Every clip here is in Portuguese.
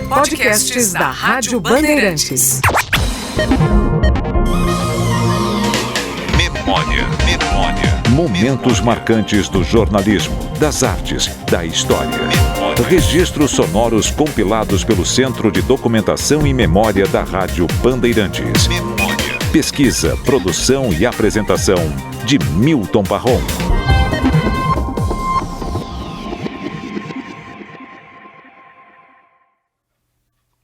Podcasts da Rádio Bandeirantes. Memória. Momentos marcantes do jornalismo, das artes, da história. Registros sonoros compilados pelo Centro de Documentação e Memória da Rádio Bandeirantes. Pesquisa, produção e apresentação de Milton Parron.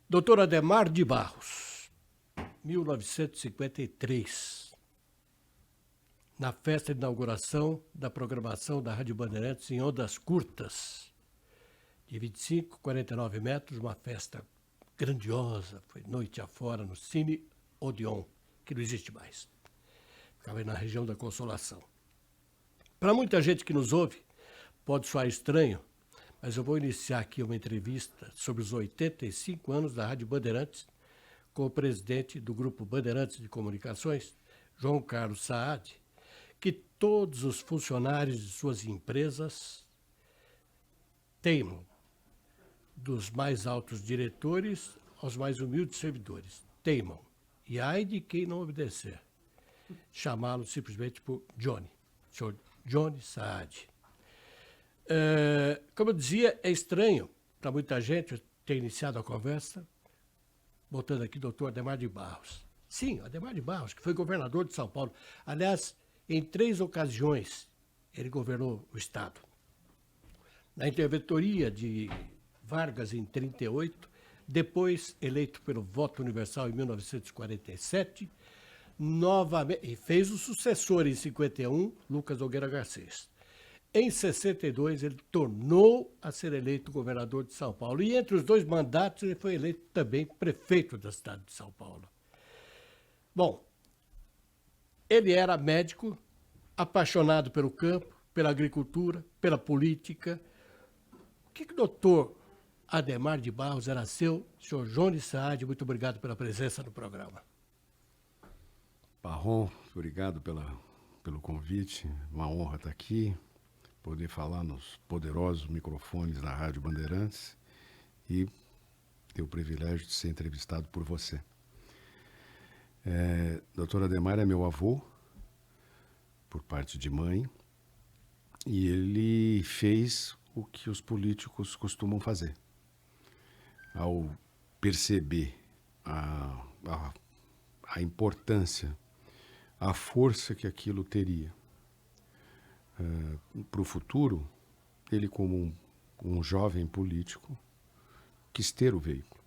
Dr. Adhemar de Barros, 1953, na festa de inauguração da programação da Rádio Bandeirantes em ondas curtas, de 25, 49 metros, uma festa grandiosa, foi noite afora no Cine Odeon, que não existe mais. Ficava aí na região da Consolação. Para muita gente que nos ouve, pode soar estranho, mas eu vou iniciar aqui uma entrevista sobre os 85 anos da Rádio Bandeirantes com o presidente do Grupo Bandeirantes de Comunicações, João Carlos Saad, que todos os funcionários de suas empresas teimam, dos mais altos diretores aos mais humildes servidores, teimam. E ai de quem não obedecer. Chamá-lo simplesmente por Johnny, senhor Johnny Saad. Como eu dizia, é estranho para muita gente ter iniciado a conversa botando aqui o doutor Adhemar de Barros. Sim, Adhemar de Barros, que foi governador de São Paulo. Aliás, em 3 ocasiões ele governou o Estado. Na interventoria de Vargas em 1938, depois eleito pelo voto universal em 1947, novamente, e fez o sucessor em 51, Lucas Nogueira Garcês. Em 62, ele tornou a ser eleito governador de São Paulo. E entre os 2 mandatos, ele foi eleito também prefeito da cidade de São Paulo. Bom, ele era médico, apaixonado pelo campo, pela agricultura, pela política. O que o doutor Adhemar de Barros era seu? Senhor Johnny Saad, muito obrigado pela presença no programa. Parron, obrigado pelo convite. Uma honra estar aqui, poder falar nos poderosos microfones da Rádio Bandeirantes e ter o privilégio de ser entrevistado por você. Dr. Adhemar é meu avô, por parte de mãe, e ele fez o que os políticos costumam fazer. Ao perceber a importância, a força que aquilo teria para o futuro, ele, como um jovem político, quis ter o veículo.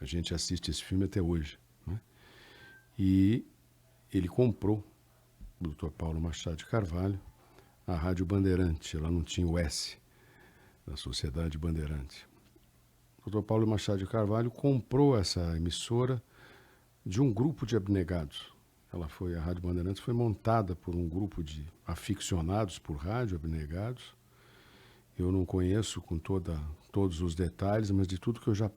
A gente assiste esse filme até hoje, né? E ele comprou, o Dr. Paulo Machado de Carvalho, a Rádio Bandeirante. Ela não tinha o S da Sociedade Bandeirante. O Dr. Paulo Machado de Carvalho comprou essa emissora de um grupo de abnegados. A Rádio Bandeirantes foi montada por um grupo de aficionados por rádio, abnegados. Eu não conheço com todos os detalhes, mas de tudo que eu já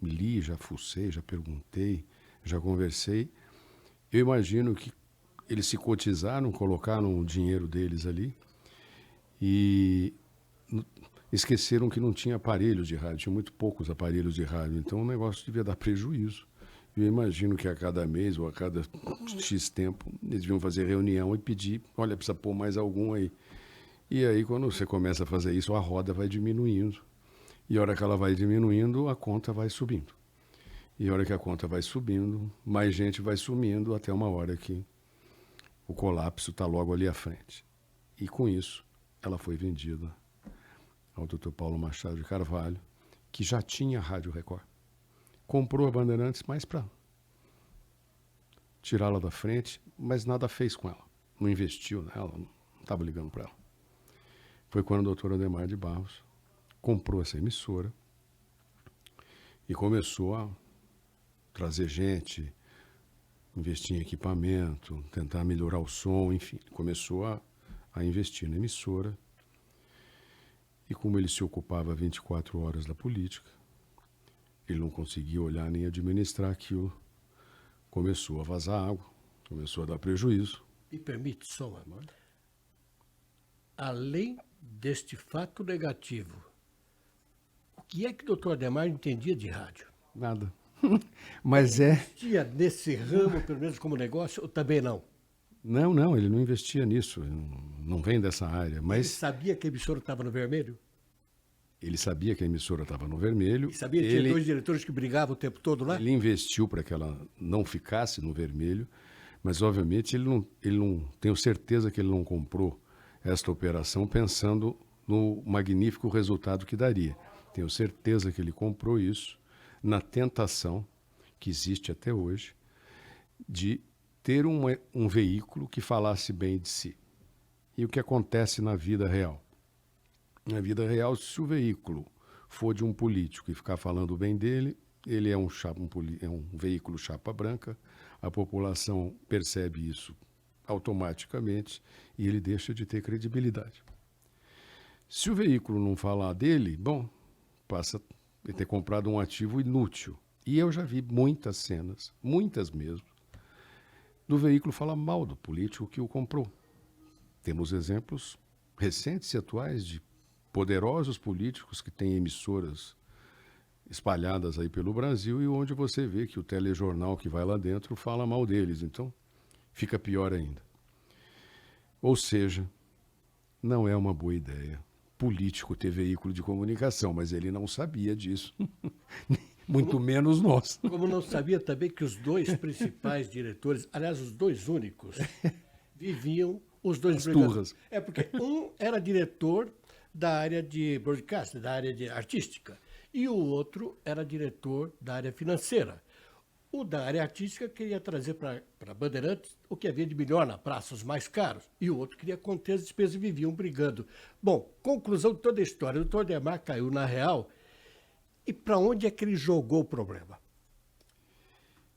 li, já fucei, já perguntei, já conversei, eu imagino que eles se cotizaram, colocaram o dinheiro deles ali e esqueceram que não tinha aparelhos de rádio, tinha muito poucos aparelhos de rádio, então o negócio devia dar prejuízo. Eu imagino que a cada mês ou a cada X tempo eles deviam fazer reunião e pedir, olha, precisa pôr mais algum aí. E aí, quando você começa a fazer isso, a roda vai diminuindo. E a hora que ela vai diminuindo, a conta vai subindo. E a hora que a conta vai subindo, mais gente vai sumindo até uma hora que o colapso está logo ali à frente. E com isso, ela foi vendida ao Dr. Paulo Machado de Carvalho, que já tinha a Rádio Record. Comprou a Bandeirantes mais para tirá-la da frente, mas nada fez com ela. Não investiu nela, não estava ligando para ela. Foi quando o Dr. Adhemar de Barros comprou essa emissora e começou a trazer gente, investir em equipamento, tentar melhorar o som, enfim. Começou a investir na emissora. E como ele se ocupava 24 horas da política, ele não conseguia olhar nem administrar aquilo. Começou a vazar água, começou a dar prejuízo. Me permite só uma moda? Além deste fato negativo, o que é que o doutor Adhemar entendia de rádio? Nada. Mas Investia nesse ramo, pelo menos como negócio, ou também não? Não, ele não investia nisso, ele não vem dessa área, Ele mas sabia que a emissora estava no vermelho? ele sabia que a emissora estava no vermelho. E sabia que tinha dois diretores que brigavam o tempo todo lá? Ele investiu para que ela não ficasse no vermelho, mas obviamente ele não tenho certeza que ele não comprou esta operação pensando no magnífico resultado que daria. Tenho certeza que ele comprou isso na tentação que existe até hoje de ter um veículo que falasse bem de si. E o que acontece na vida real? Na vida real, se o veículo for de um político e ficar falando bem dele, ele é um veículo chapa branca, a população percebe isso automaticamente e ele deixa de ter credibilidade. Se o veículo não falar dele, bom, passa a ter comprado um ativo inútil. E eu já vi muitas cenas, muitas mesmo, do veículo falar mal do político que o comprou. Temos exemplos recentes e atuais de poderosos políticos que têm emissoras espalhadas aí pelo Brasil e onde você vê que o telejornal que vai lá dentro fala mal deles. Então, fica pior ainda. Ou seja, não é uma boa ideia político ter veículo de comunicação, mas ele não sabia disso. Muito menos nós. Como não sabia também que os dois principais diretores, aliás, os dois únicos, viviam os dois turras. É porque um era diretor da área de broadcast, da área de artística, e o outro era diretor da área financeira. O da área artística queria trazer para Bandeirantes o que havia de melhor na praça, os mais caros, e o outro queria conter as despesas e viviam brigando. Bom, conclusão de toda a história, o doutor Adhemar caiu na real, e para onde é que ele jogou o problema?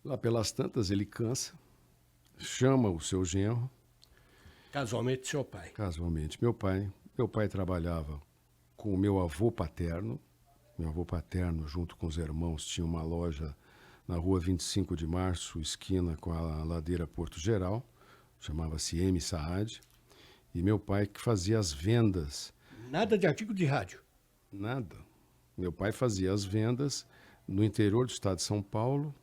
Lá pelas tantas ele cansa, chama o seu genro. Casualmente, seu pai. Casualmente, meu pai trabalhava com o meu avô paterno. Meu avô paterno, junto com os irmãos, tinha uma loja na rua 25 de março, esquina com a ladeira Porto Geral, chamava-se M. Saad. E meu pai que fazia as vendas. Nada de artigo de rádio? Nada. Meu pai fazia as vendas no interior do estado de São Paulo,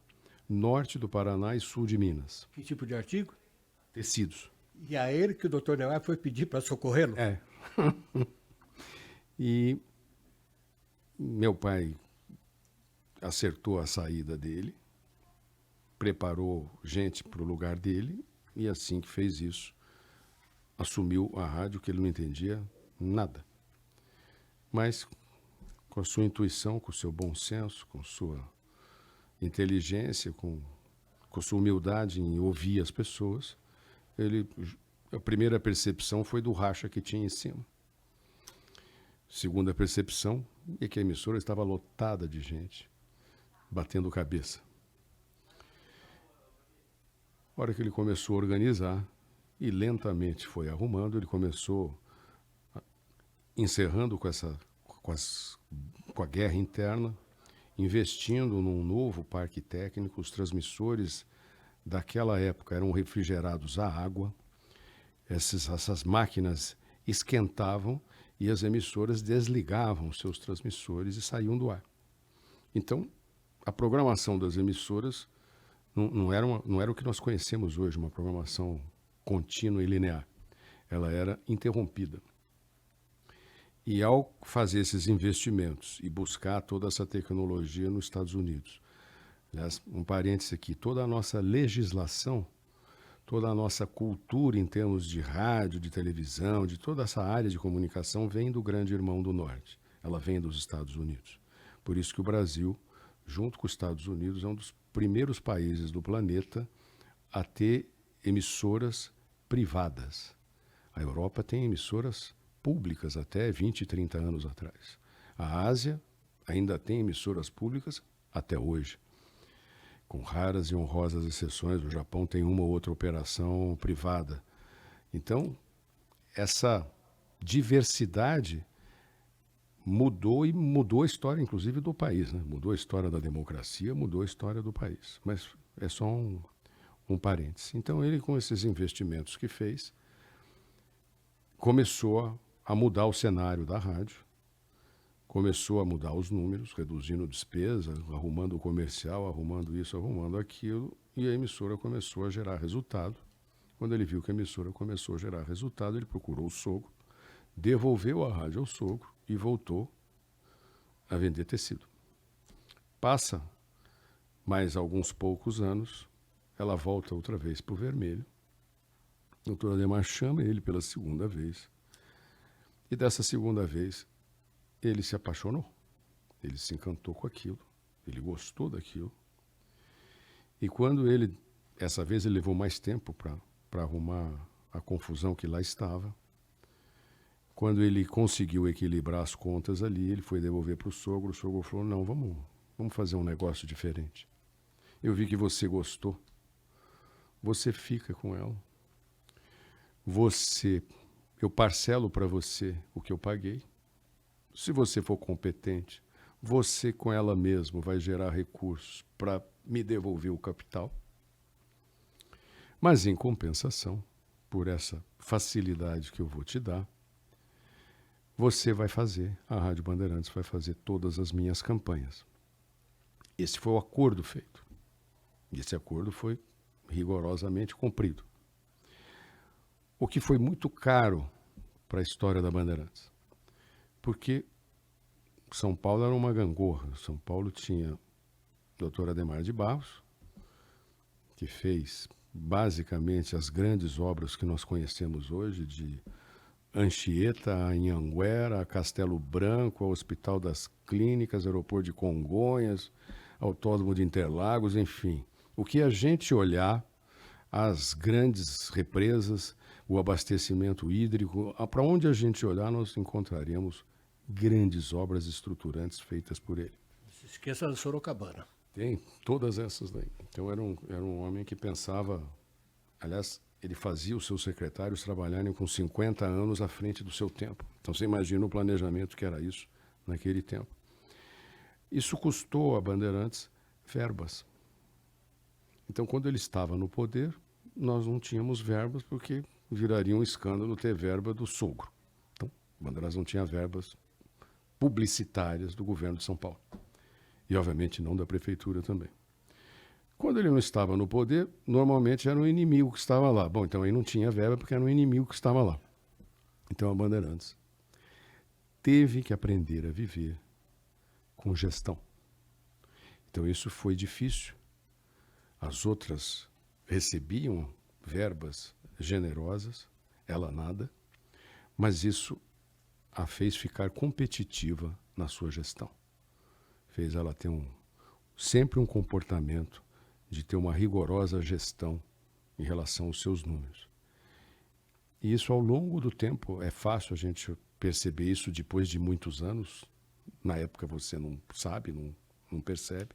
norte do Paraná e sul de Minas. Que tipo de artigo? Tecidos. E a ele que o doutor Adhemar foi pedir para socorrê-lo? É. E meu pai acertou a saída dele, preparou gente para o lugar dele e assim que fez isso, assumiu a rádio que ele não entendia nada. Mas com a sua intuição, com o seu bom senso, com sua inteligência, com sua humildade em ouvir as pessoas, a primeira percepção foi do racha que tinha em cima. Segunda percepção é que a emissora estava lotada de gente, batendo cabeça. A hora que ele começou a organizar, e lentamente foi arrumando, ele começou encerrando com a guerra interna, investindo num novo parque técnico. Os transmissores daquela época eram refrigerados à água, essas máquinas esquentavam e as emissoras desligavam seus transmissores e saíam do ar. Então, a programação das emissoras não era o que nós conhecemos hoje, uma programação contínua e linear. Ela era interrompida. E ao fazer esses investimentos e buscar toda essa tecnologia nos Estados Unidos, aliás, um parêntese aqui, toda a nossa legislação, toda a nossa cultura em termos de rádio, de televisão, de toda essa área de comunicação vem do grande irmão do Norte. Ela vem dos Estados Unidos. Por isso que o Brasil, junto com os Estados Unidos, é um dos primeiros países do planeta a ter emissoras privadas. A Europa tem emissoras públicas até 20, 30 anos atrás. A Ásia ainda tem emissoras públicas até hoje, com raras e honrosas exceções. O Japão tem uma ou outra operação privada. Então, essa diversidade mudou a história, inclusive, do país, né? Mudou a história da democracia, mudou a história do país. Mas é só um parêntese. Então, ele, com esses investimentos que fez, começou a mudar o cenário da rádio, começou a mudar os números, reduzindo despesa, arrumando o comercial, arrumando isso, arrumando aquilo, e a emissora começou a gerar resultado. Quando ele viu que a emissora começou a gerar resultado, ele procurou o sogro, devolveu a rádio ao sogro e voltou a vender tecido. Passa mais alguns poucos anos, ela volta outra vez para o vermelho. O doutor Adhemar chama ele pela segunda vez. E dessa segunda vez, ele se apaixonou. Ele se encantou com aquilo. Ele gostou daquilo. E quando ele, essa vez ele levou mais tempo para arrumar a confusão que lá estava. Quando ele conseguiu equilibrar as contas ali, ele foi devolver para o sogro falou, não, vamos fazer um negócio diferente. Eu vi que você gostou. Você fica com ela. Eu parcelo para você o que eu paguei. Se você for competente, você com ela mesmo vai gerar recursos para me devolver o capital. Mas em compensação, por essa facilidade que eu vou te dar, você vai fazer, a Rádio Bandeirantes vai fazer todas as minhas campanhas. Esse foi o acordo feito. E esse acordo foi rigorosamente cumprido. O que foi muito caro para a história da Bandeirantes. Porque São Paulo era uma gangorra. São Paulo tinha o doutor Adhemar de Barros, que fez basicamente as grandes obras que nós conhecemos hoje, de Anchieta, a Anhanguera, a Castelo Branco, ao Hospital das Clínicas, Aeroporto de Congonhas, Autódromo de Interlagos, enfim. O que a gente olhar, as grandes represas, o abastecimento hídrico, para onde a gente olhar, nós encontraremos grandes obras estruturantes feitas por ele. Não se esqueça da Sorocabana. Tem todas essas daí. Então era um homem que pensava, aliás, ele fazia os seus secretários trabalharem com 50 anos à frente do seu tempo. Então você imagina o planejamento que era isso naquele tempo. Isso custou a Bandeirantes verbas. Então quando ele estava no poder, nós não tínhamos verbas porque viraria um escândalo ter verba do sogro. Então, a Bandeirantes não tinha verbas publicitárias do governo de São Paulo. E, obviamente, não da prefeitura também. Quando ele não estava no poder, normalmente era um inimigo que estava lá. Bom, então aí não tinha verba porque era um inimigo que estava lá. Então a Bandeirantes teve que aprender a viver com gestão. Então isso foi difícil. As outras recebiam verbas generosas, ela nada, mas isso a fez ficar competitiva na sua gestão. Fez ela ter sempre um comportamento de ter uma rigorosa gestão em relação aos seus números. E isso ao longo do tempo, é fácil a gente perceber isso depois de muitos anos. Na época você não sabe, não percebe,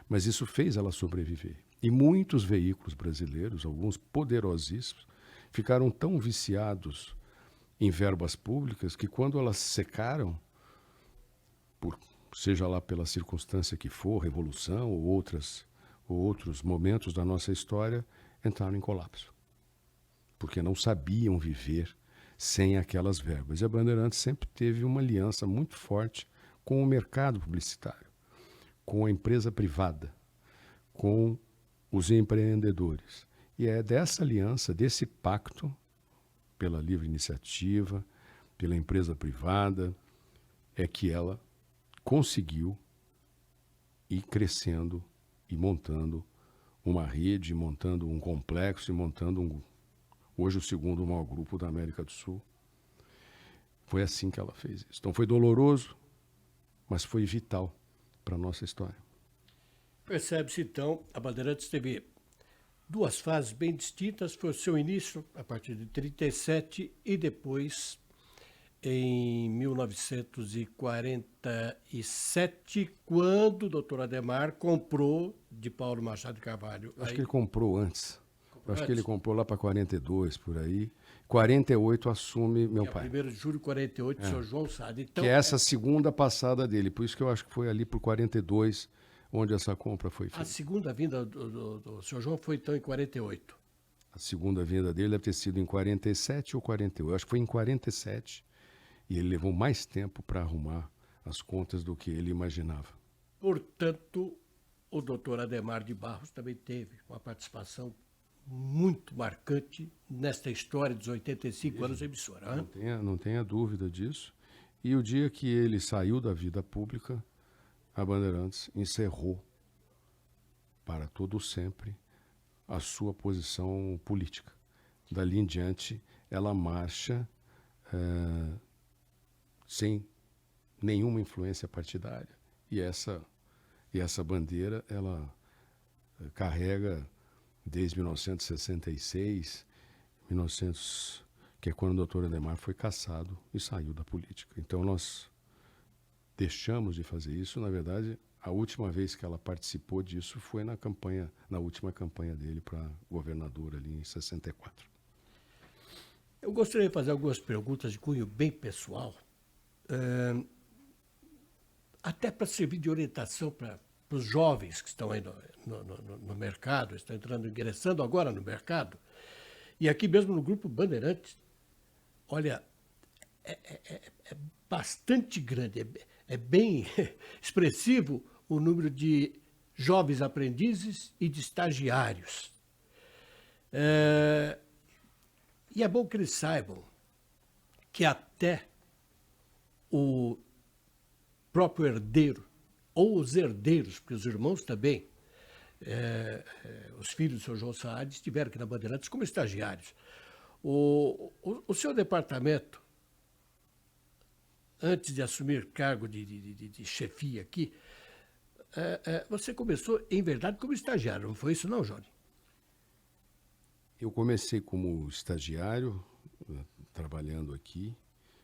mas isso fez ela sobreviver. E muitos veículos brasileiros, alguns poderosíssimos, ficaram tão viciados em verbas públicas que quando elas secaram, seja lá pela circunstância que for, revolução ou outros momentos da nossa história, entraram em colapso. Porque não sabiam viver sem aquelas verbas. E a Bandeirantes sempre teve uma aliança muito forte com o mercado publicitário, com a empresa privada, com os empreendedores. E é dessa aliança, desse pacto, pela livre iniciativa, pela empresa privada, é que ela conseguiu ir crescendo e montando uma rede, montando um complexo e montando hoje o segundo maior grupo da América do Sul. Foi assim que ela fez isso. Então foi doloroso, mas foi vital para a nossa história. Percebe-se, então, a Bandeirantes teve duas fases bem distintas. Foi o seu início, a partir de 1937, e depois, em 1947, quando o doutor Adhemar comprou de Paulo Machado de Carvalho. Acho que ele comprou antes. Acho que ele comprou lá para 42, por aí. 48 assume meu pai. 1º de julho de 48, o senhor João Sade. Então, que é essa segunda passada dele. Por isso que eu acho que foi ali por 42 onde essa compra foi feita. A segunda vinda do senhor João foi, então, em 48. A segunda vinda dele deve ter sido em 47 ou 48. Eu acho que foi em 47. E ele levou mais tempo para arrumar as contas do que ele imaginava. Portanto, o doutor Adhemar de Barros também teve uma participação muito marcante nesta história dos 85 anos da emissora. Não tenha dúvida disso. E o dia que ele saiu da vida pública, a Bandeirantes encerrou para todo sempre a sua posição política. Dali em diante, ela marcha sem nenhuma influência partidária. E essa bandeira, ela carrega desde 1966, que é quando o doutor Adhemar foi cassado e saiu da política. Então nós deixamos de fazer isso. Na verdade, a última vez que ela participou disso foi na última campanha dele para governador ali em 64. Eu gostaria de fazer algumas perguntas de cunho bem pessoal, até para servir de orientação para os jovens que estão aí no mercado, estão ingressando agora no mercado. E aqui mesmo no Grupo Bandeirantes, olha, é bastante grande, é bem expressivo o número de jovens aprendizes e de estagiários. E é bom que eles saibam que até o próprio herdeiro, ou os herdeiros, porque os irmãos também, os filhos do Sr. João Saad estiveram aqui na Bandeirantes como estagiários. O seu departamento, antes de assumir cargo de chefia aqui, você começou, em verdade, como estagiário, não foi isso não, Johnny? Eu comecei como estagiário, trabalhando aqui,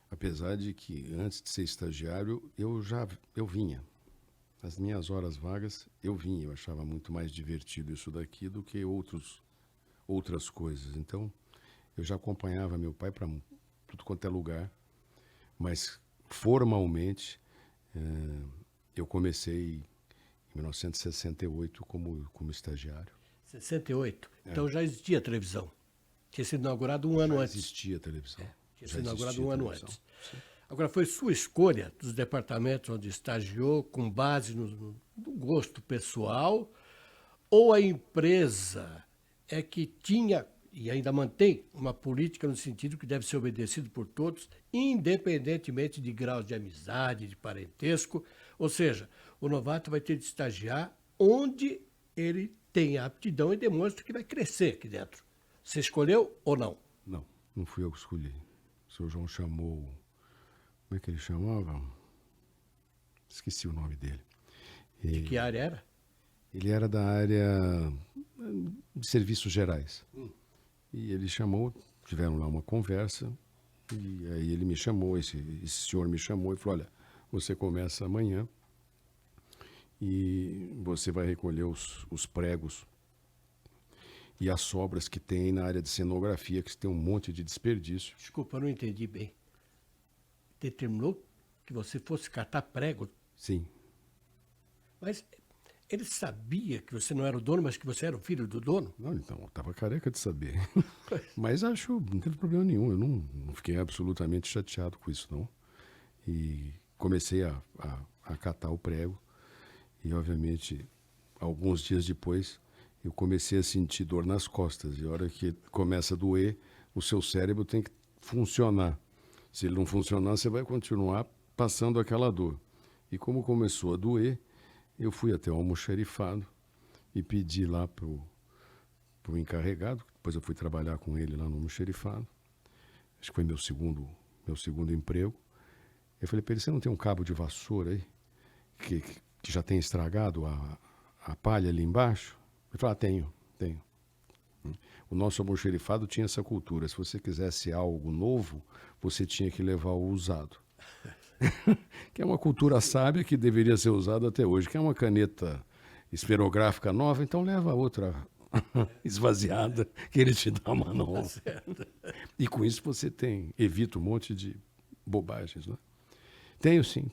apesar de que antes de ser estagiário, eu vinha. Nas minhas horas vagas, eu achava muito mais divertido isso daqui do que outras coisas. Então, eu já acompanhava meu pai para tudo quanto é lugar, mas formalmente eu comecei em 1968 como estagiário. 68? Então já existia televisão. Tinha sido inaugurado um ano antes. Existia televisão. Tinha sido inaugurado um ano antes. Sim. Agora, foi sua escolha dos departamentos onde estagiou com base no gosto pessoal, ou a empresa é que tinha e ainda mantém uma política no sentido que deve ser obedecido por todos, independentemente de graus de amizade, de parentesco, ou seja, o novato vai ter de estagiar onde ele tem a aptidão e demonstra que vai crescer aqui dentro. Você escolheu ou não? Não fui eu que escolhi. O senhor João chamou... Como é que ele chamava? Esqueci o nome dele. De que área era? Ele era da área de serviços gerais. E ele chamou, tiveram lá uma conversa, e aí ele me chamou, esse senhor me chamou e falou, olha, você começa amanhã e você vai recolher os pregos e as sobras que tem na área de cenografia, que tem um monte de desperdício. Desculpa, eu não entendi bem. Determinou que você fosse catar prego? Sim. Mas ele sabia que você não era o dono, mas que você era o filho do dono? Não, então, eu estava careca de saber. Mas acho que não teve problema nenhum. Eu não fiquei absolutamente chateado com isso, não. E comecei a catar o prego. E, obviamente, alguns dias depois, eu comecei a sentir dor nas costas. E a hora que começa a doer, o seu cérebro tem que funcionar. Se ele não funcionar, você vai continuar passando aquela dor. E como começou a doer, eu fui até o almoxarifado e pedi lá pro encarregado. Depois eu fui trabalhar com ele lá no almoxarifado. Acho que foi meu segundo emprego. Eu falei para ele, você não tem um cabo de vassoura aí? Que já tem estragado a palha ali embaixo? Ele falou, tenho. O nosso almoxarifado tinha essa cultura. Se você quisesse algo novo, você tinha que levar o usado. Que é uma cultura sábia que deveria ser usada até hoje. Que é uma caneta esferográfica nova, então leva outra esvaziada, que ele te dá uma nova. E com isso você evita um monte de bobagens, né? Tenho sim.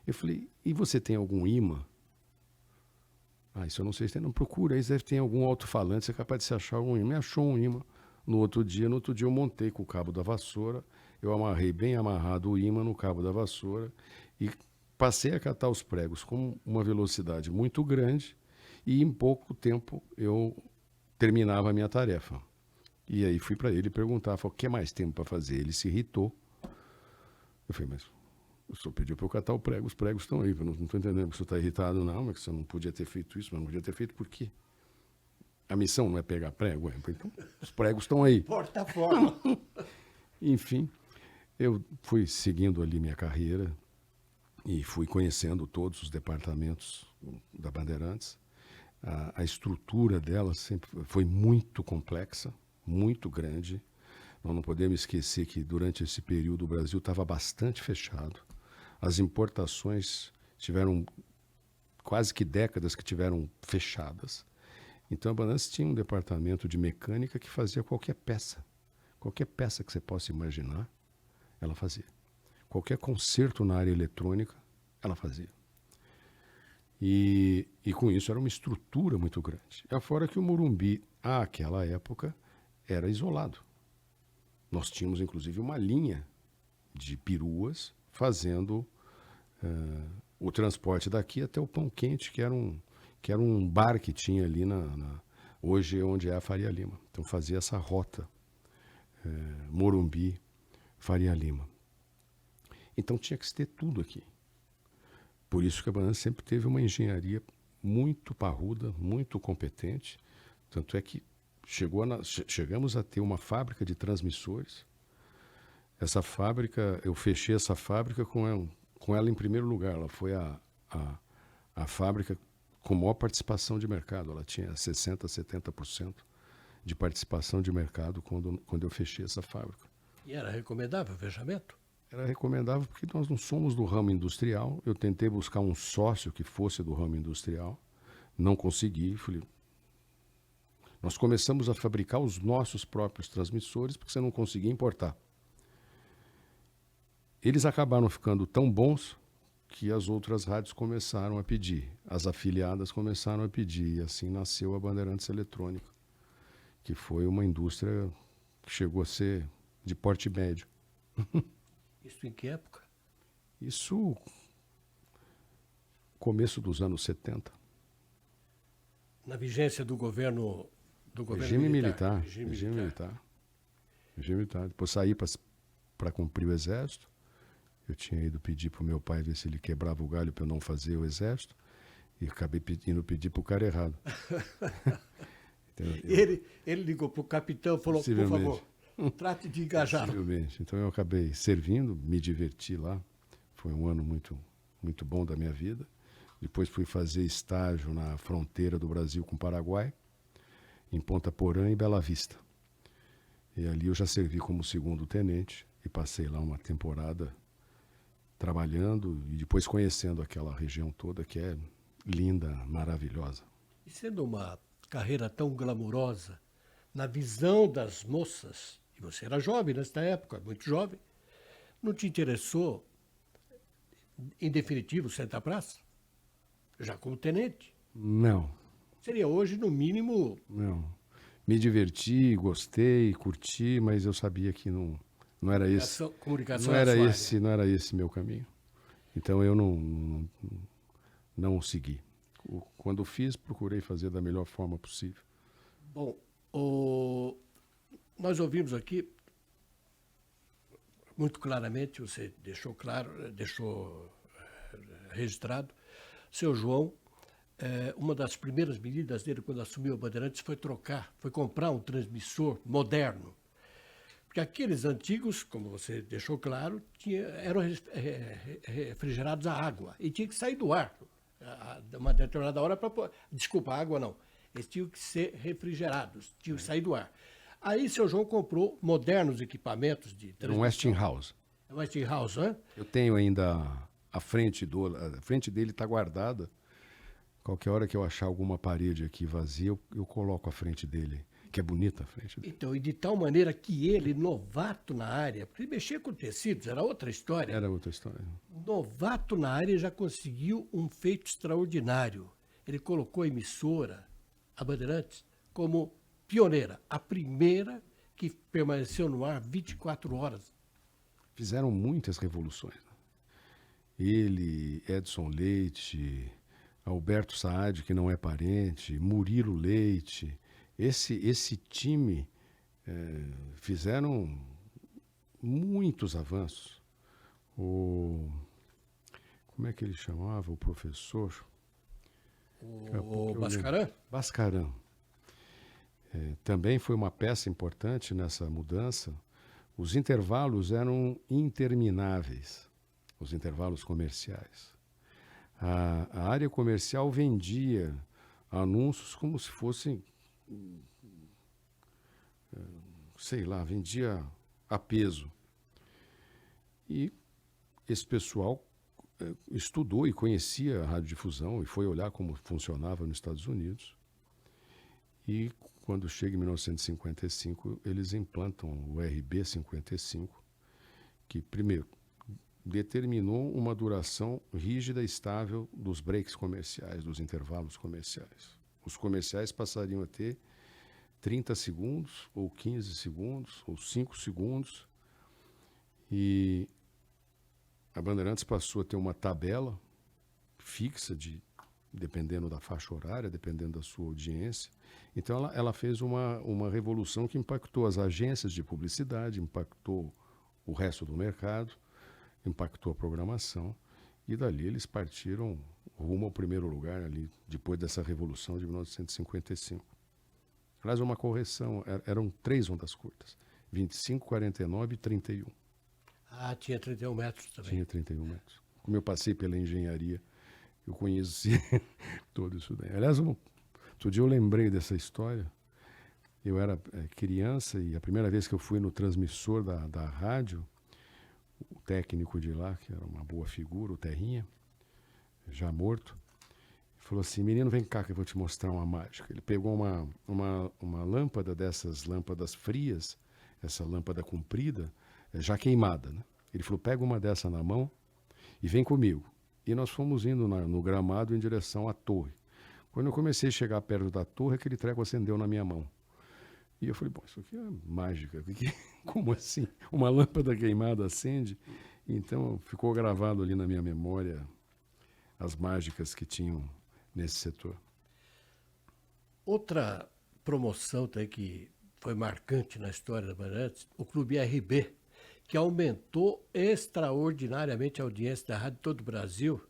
Eu falei, e você tem algum imã? Isso eu não sei se tem, não procura, aí deve ter algum alto-falante, você é capaz de se achar algum imã. Me achou um imã. No outro dia eu montei com o cabo da vassoura, eu amarrei bem amarrado o imã no cabo da vassoura E passei a catar os pregos com uma velocidade muito grande e em pouco tempo eu terminava a minha tarefa. E aí fui para ele perguntar, falei, o que mais tempo para fazer? Ele se irritou. Eu falei, mas o senhor pediu para eu catar o prego, os pregos estão aí, eu não estou entendendo que o senhor está irritado, não, mas que o senhor não podia ter feito isso, mas não podia ter feito por quê? A missão não é pegar prego? Então, os pregos estão aí. Porta fora. Enfim, eu fui seguindo ali minha carreira e fui conhecendo todos os departamentos da Bandeirantes. A estrutura dela sempre foi muito complexa, muito grande. Nós não podemos esquecer que durante esse período o Brasil estava bastante fechado. As importações tiveram quase que décadas que tiveram fechadas. Então a Bandeirantes tinha um departamento de mecânica que fazia qualquer peça que você possa imaginar, ela fazia. Qualquer conserto na área eletrônica, ela fazia. E com isso era uma estrutura muito grande. Fora que o Morumbi, àquela época, era isolado. Nós tínhamos, inclusive, uma linha de peruas fazendo o transporte daqui até o Pão Quente, que era um bar que tinha ali hoje onde é a Faria Lima. Então fazia essa rota Morumbi, Faria Lima. Então tinha que ter tudo aqui. Por isso que a Bandeirantes sempre teve uma engenharia muito parruda, muito competente. Tanto é que chegamos a ter uma fábrica de transmissores. Essa fábrica, eu fechei essa fábrica com ela em primeiro lugar. Ela foi a fábrica com maior participação de mercado. Ela tinha 60%, 70% de participação de mercado quando eu fechei essa fábrica. E era recomendável o fechamento? Era recomendável porque nós não somos do ramo industrial. Eu tentei buscar um sócio que fosse do ramo industrial. Não consegui. Nós começamos a fabricar os nossos próprios transmissores porque você não conseguia importar. Eles acabaram ficando tão bons que as outras rádios começaram a pedir. As afiliadas começaram a pedir. E assim nasceu a Bandeirantes Eletrônica, que foi uma indústria que chegou a ser de porte médio. Isso em que época? Isso começo dos anos 70. Na vigência do governo Regime militar. Depois saí para cumprir o exército. Eu tinha ido pedir para o meu pai ver se ele quebrava o galho para eu não fazer o exército. E acabei indo pedir para o cara errado. Então, ele ligou para o capitão e falou, por favor, trate de engajá-lo. Possivelmente. Então eu acabei servindo, me diverti lá. Foi um ano muito, muito bom da minha vida. Depois fui fazer estágio na fronteira do Brasil com o Paraguai, em Ponta Porã e Bela Vista. E ali eu já servi como segundo tenente e passei lá uma temporada trabalhando e depois conhecendo aquela região toda que é linda, maravilhosa. E sendo uma carreira tão glamurosa, na visão das moças, e você era jovem nesta época, muito jovem, não te interessou, em definitivo, sentar a praça? Já como tenente? Não. Seria hoje, no mínimo... Não. Me diverti, gostei, curti, mas eu sabia que não era esse. Comunicação não era esse meu caminho. Então eu não segui. Quando fiz, procurei fazer da melhor forma possível. Bom, nós ouvimos aqui, muito claramente, você deixou registrado, seu João, uma das primeiras medidas dele quando assumiu a Bandeirantes foi comprar um transmissor moderno. Porque aqueles antigos, como você deixou claro, eram refrigerados a água e tinha que sair do ar. Uma determinada hora para... Desculpa, água não. Eles tinham que ser refrigerados, tinham que sair do ar. Aí seu João comprou modernos equipamentos de transmissão. Um Westinghouse. É um Westinghouse, né? Eu tenho ainda a frente dele está guardada. Qualquer hora que eu achar alguma parede aqui vazia, eu coloco a frente dele, que é bonita a frente dele. Então, e de tal maneira que ele, novato na área, porque mexer com tecidos era outra história. Era outra história. Novato na área já conseguiu um feito extraordinário. Ele colocou a emissora, a Bandeirantes, como pioneira, a primeira que permaneceu no ar 24 horas. Fizeram muitas revoluções. Ele, Edson Leite, Alberto Saad, que não é parente, Murilo Leite. Esse time fizeram muitos avanços. Como é que ele chamava o professor? O Bascaran? Bascaran. Também foi uma peça importante nessa mudança. Os intervalos eram intermináveis, os intervalos comerciais. A área comercial vendia anúncios como se fossem, sei lá, vendia a peso. E esse pessoal estudou e conhecia a radiodifusão e foi olhar como funcionava nos Estados Unidos. E quando chega em 1955, eles implantam o RB55, que, primeiro, determinou uma duração rígida e estável dos breaks comerciais, dos intervalos comerciais. Os comerciais passariam a ter 30 segundos, ou 15 segundos, ou 5 segundos, e a Bandeirantes passou a ter uma tabela fixa, dependendo da faixa horária, dependendo da sua audiência. Então, ela fez uma revolução que impactou as agências de publicidade, impactou o resto do mercado, impactou a programação, e dali eles partiram rumo ao primeiro lugar, ali, depois dessa revolução de 1955. Aliás, uma correção, eram 3 ondas curtas, 25, 49 e 31. Ah, tinha 31 metros também. Tinha 31 metros. Como eu passei pela engenharia, eu conheci todo isso daí. Aliás, outro dia eu lembrei dessa história. Eu era criança e a primeira vez que eu fui no transmissor da rádio, o técnico de lá, que era uma boa figura, o Terrinha, já morto, falou assim: menino, vem cá que eu vou te mostrar uma mágica. Ele pegou uma lâmpada dessas lâmpadas frias, essa lâmpada comprida, já queimada, né? Ele falou: pega uma dessa na mão e vem comigo. E nós fomos indo no gramado em direção à torre. Quando eu comecei a chegar perto da torre, aquele treco acendeu na minha mão. E eu falei: bom, isso aqui é mágica. Como assim? Uma lâmpada queimada acende? Então ficou gravado ali na minha memória as mágicas que tinham nesse setor. Outra promoção também que foi marcante na história da Bandeirantes, o Clube RB, que aumentou extraordinariamente a audiência da rádio de todo o Brasil.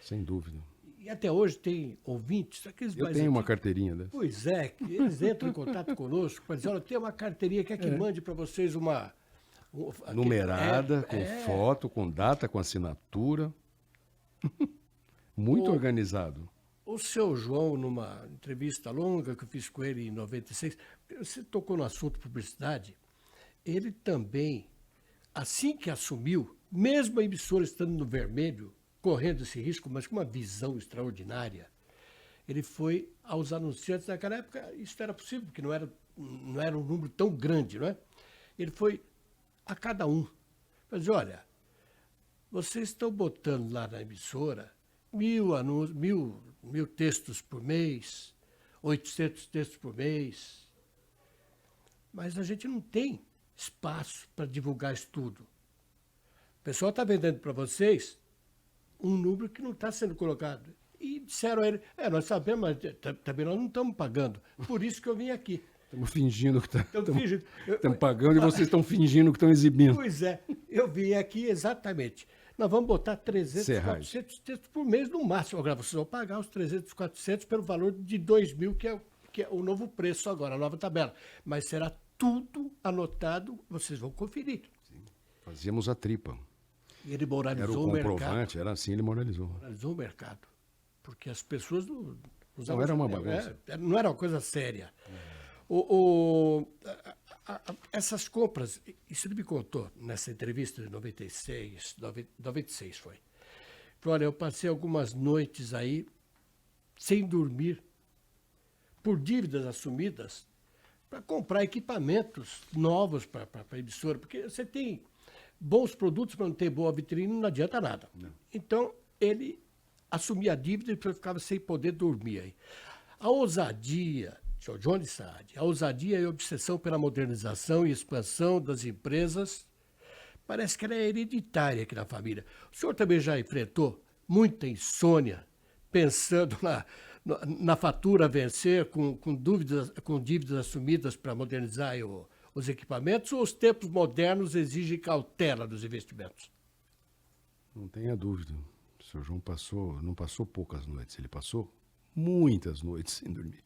Sem dúvida. E até hoje tem ouvintes. Eu tenho uma carteirinha dessa. Pois é, que eles entram em contato conosco para dizer: olha, tem uma carteirinha que mande para vocês uma... numerada, com foto, com data, com assinatura. Muito organizado. O seu João, numa entrevista longa que eu fiz com ele em 96, você tocou no assunto publicidade, ele também, assim que assumiu, mesmo a emissora estando no vermelho, correndo esse risco, mas com uma visão extraordinária, ele foi aos anunciantes. Naquela época isso era possível, porque não era um número tão grande, não é? Ele foi a cada um. Mas olha, vocês estão botando lá na emissora 1000 anúncios, 1000 textos por mês, 800 textos por mês, mas a gente não tem espaço para divulgar isso tudo. O pessoal está vendendo para vocês um número que não está sendo colocado. E disseram a ele: nós sabemos, mas também nós não estamos pagando. Por isso que eu vim aqui. Estamos fingindo que estamos pagando e vocês estão fingindo que estão exibindo. Pois é, eu vim aqui exatamente. Nós vamos botar 300, 400 textos por mês no máximo. Agora vocês vão pagar os 300, 400 pelo valor de 2.000, que é o novo preço agora, a nova tabela. Mas será tudo anotado, vocês vão conferir. Sim. Fazíamos a tripa. E ele moralizou o mercado. Era o comprovante, era assim, ele moralizou. Moralizou o mercado. Porque as pessoas não era uma bagunça. Não era uma coisa séria. Essas compras, isso ele me contou nessa entrevista de 96 foi. Falou: olha, eu passei algumas noites aí sem dormir por dívidas assumidas para comprar equipamentos novos para a emissora, porque você tem bons produtos, mas não ter boa vitrine, não adianta nada. Não. Então, ele assumia a dívida e ficava sem poder dormir aí. A ousadia, o Johnny Saad, a ousadia e a obsessão pela modernização e expansão das empresas parece que ela é hereditária aqui na família. O senhor também já enfrentou muita insônia, pensando na fatura a vencer, com dívidas assumidas para modernizar os equipamentos, ou os tempos modernos exigem cautela nos investimentos? Não tenha dúvida. O senhor João não passou poucas noites, ele passou muitas noites sem dormir.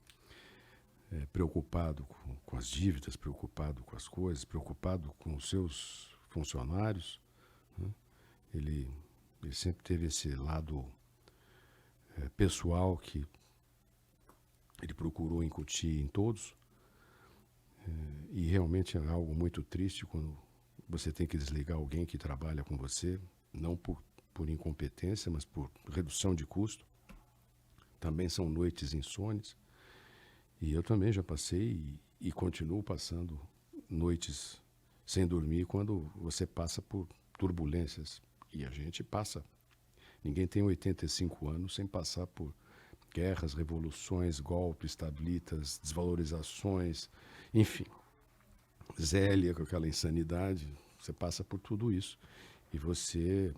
Preocupado com as dívidas, preocupado com as coisas, preocupado com os seus funcionários, né? Ele sempre teve esse lado pessoal que ele procurou incutir em todos, e realmente é algo muito triste quando você tem que desligar alguém que trabalha com você, não por incompetência, mas por redução de custo. Também são noites insones, e eu também já passei e continuo passando noites sem dormir quando você passa por turbulências, e a gente passa. Ninguém tem 85 anos sem passar por guerras, revoluções, golpes, tablitas, desvalorizações, enfim. Zélia com aquela insanidade, você passa por tudo isso. E você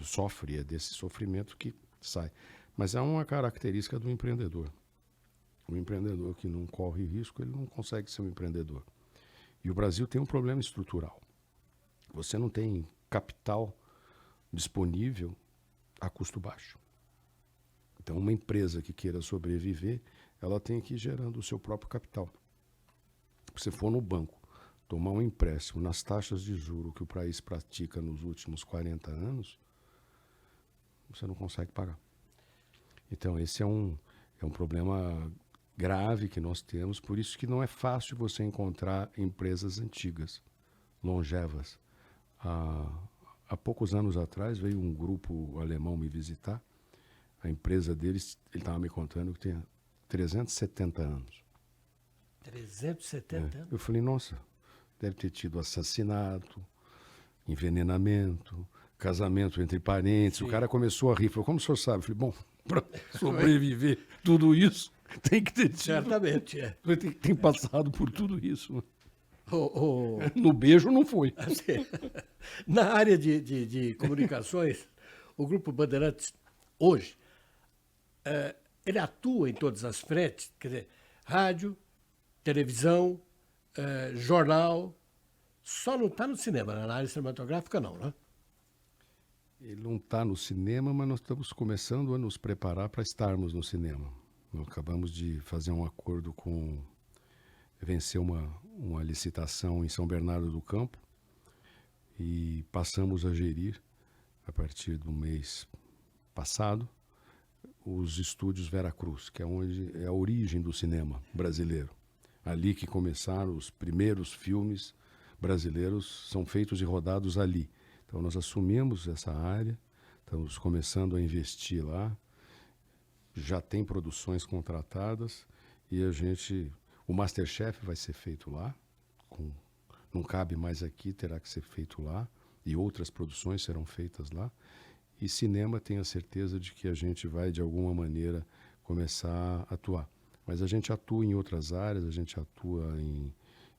sofre, é desse sofrimento que sai. Mas é uma característica do empreendedor. O empreendedor que não corre risco, ele não consegue ser um empreendedor. E o Brasil tem um problema estrutural. Você não tem capital disponível a custo baixo. Então, uma empresa que queira sobreviver, ela tem que ir gerando o seu próprio capital. Se você for no banco, tomar um empréstimo nas taxas de juros que o país pratica nos últimos 40 anos, você não consegue pagar. Então, esse é um problema grave que nós temos, por isso que não é fácil você encontrar empresas antigas, longevas. Há poucos anos atrás veio um grupo alemão me visitar. A empresa deles, ele estava me contando que tem 370 anos. 370 anos? Eu falei, nossa, deve ter tido assassinato, envenenamento, casamento entre parentes. Sim. O cara começou a rir, falou, como o senhor sabe? Eu falei, bom, para sobreviver tudo isso, tem que ter tido. Certamente, é. Tem passado por tudo isso. No beijo não foi. Assim, na área de comunicações, o Grupo Bandeirantes, hoje, ele atua em todas as frentes, quer dizer, rádio, televisão, jornal, só não está no cinema, na área cinematográfica não, né? Ele não está no cinema, mas nós estamos começando a nos preparar para estarmos no cinema. Nós acabamos de fazer um acordo vencer uma licitação em São Bernardo do Campo e passamos a gerir, a partir do mês passado, os estúdios Veracruz, que é onde é a origem do cinema brasileiro. Ali que começaram os primeiros filmes brasileiros, são feitos e rodados ali. Então nós assumimos essa área, estamos começando a investir lá, já tem produções contratadas e o MasterChef vai ser feito lá, não cabe mais aqui, terá que ser feito lá, e outras produções serão feitas lá. E cinema, tenho a certeza de que a gente vai, de alguma maneira, começar a atuar. Mas a gente atua em outras áreas, a gente atua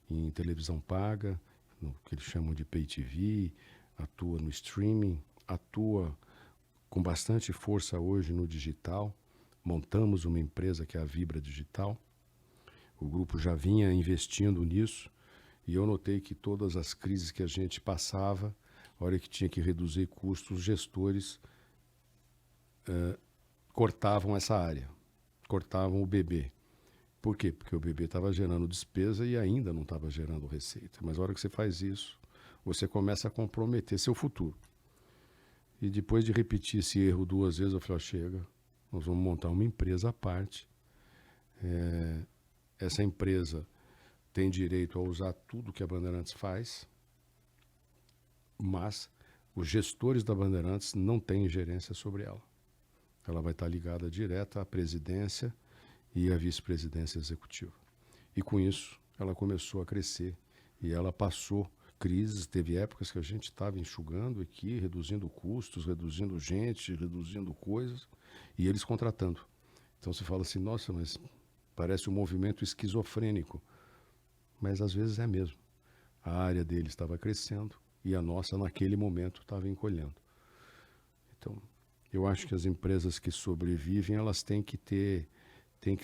em televisão paga, no que eles chamam de pay TV, atua no streaming, atua com bastante força hoje no digital. Montamos uma empresa que é a Vibra Digital. O grupo já vinha investindo nisso e eu notei que todas as crises que a gente passava, a hora que tinha que reduzir custos, os gestores cortavam essa área, cortavam o bebê. Por quê? Porque o bebê estava gerando despesa e ainda não estava gerando receita. Mas a hora que você faz isso, você começa a comprometer seu futuro. E depois de repetir esse erro 2 vezes, eu falei, chega, nós vamos montar uma empresa à parte. Essa empresa tem direito a usar tudo que a Bandeirantes faz, mas os gestores da Bandeirantes não têm gerência sobre ela. Ela vai estar ligada direta à presidência e à vice-presidência executiva. E com isso, ela começou a crescer e ela passou crises, teve épocas que a gente estava enxugando aqui, reduzindo custos, reduzindo gente, reduzindo coisas, e eles contratando. Então você fala assim, nossa, mas parece um movimento esquizofrênico. Mas às vezes é mesmo. A área dele estava crescendo e a nossa, naquele momento, estava encolhendo. Então, eu acho que as empresas que sobrevivem, elas têm que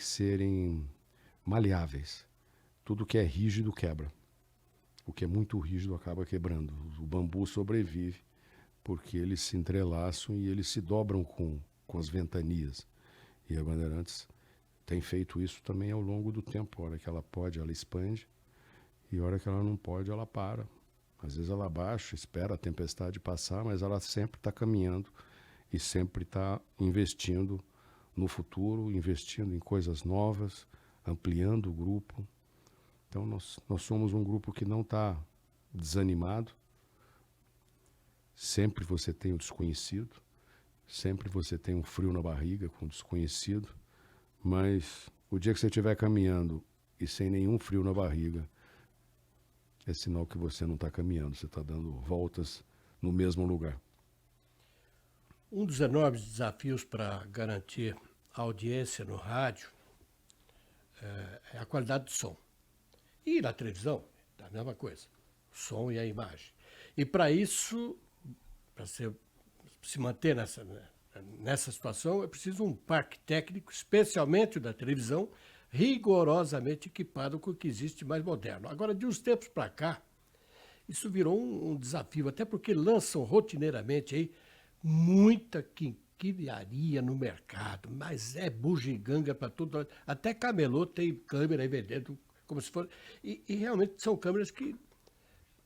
serem maleáveis. Tudo que é rígido quebra. O que é muito rígido acaba quebrando. O bambu sobrevive porque eles se entrelaçam e eles se dobram com as ventanias. E a Bandeirantes tem feito isso também ao longo do tempo. A hora que ela pode, ela expande. E a hora que ela não pode, ela para. Às vezes ela abaixa, espera a tempestade passar, mas ela sempre está caminhando e sempre está investindo no futuro, investindo em coisas novas, ampliando o grupo. Então nós somos um grupo que não está desanimado. Sempre você tem o desconhecido, sempre você tem um frio na barriga com o desconhecido, mas o dia que você estiver caminhando e sem nenhum frio na barriga, é sinal que você não está caminhando, você está dando voltas no mesmo lugar. Um dos enormes desafios para garantir a audiência no rádio é a qualidade do som. E na televisão, é a mesma coisa, o som e a imagem. E para isso, para se manter nessa situação, é preciso um parque técnico, especialmente o da televisão, rigorosamente equipado com o que existe mais moderno. Agora, de uns tempos para cá, isso virou um desafio, até porque lançam rotineiramente aí muita quinquilharia no mercado, mas é bugiganga para tudo. Até camelô tem câmera aí vendendo, como se fosse... E realmente são câmeras que,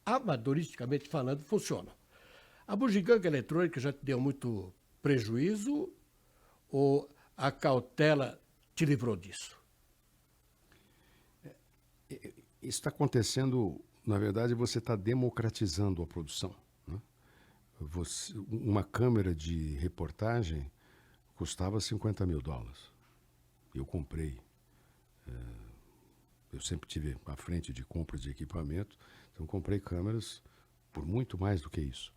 amadoristicamente falando, funcionam. A bugiganga eletrônica já te deu muito prejuízo ou a cautela te livrou disso? Isso está acontecendo, na verdade, você está democratizando a produção. Né? Uma câmera de reportagem custava $50 mil. Eu comprei. Eu sempre tive à frente de compras de equipamento, então comprei câmeras por muito mais do que isso.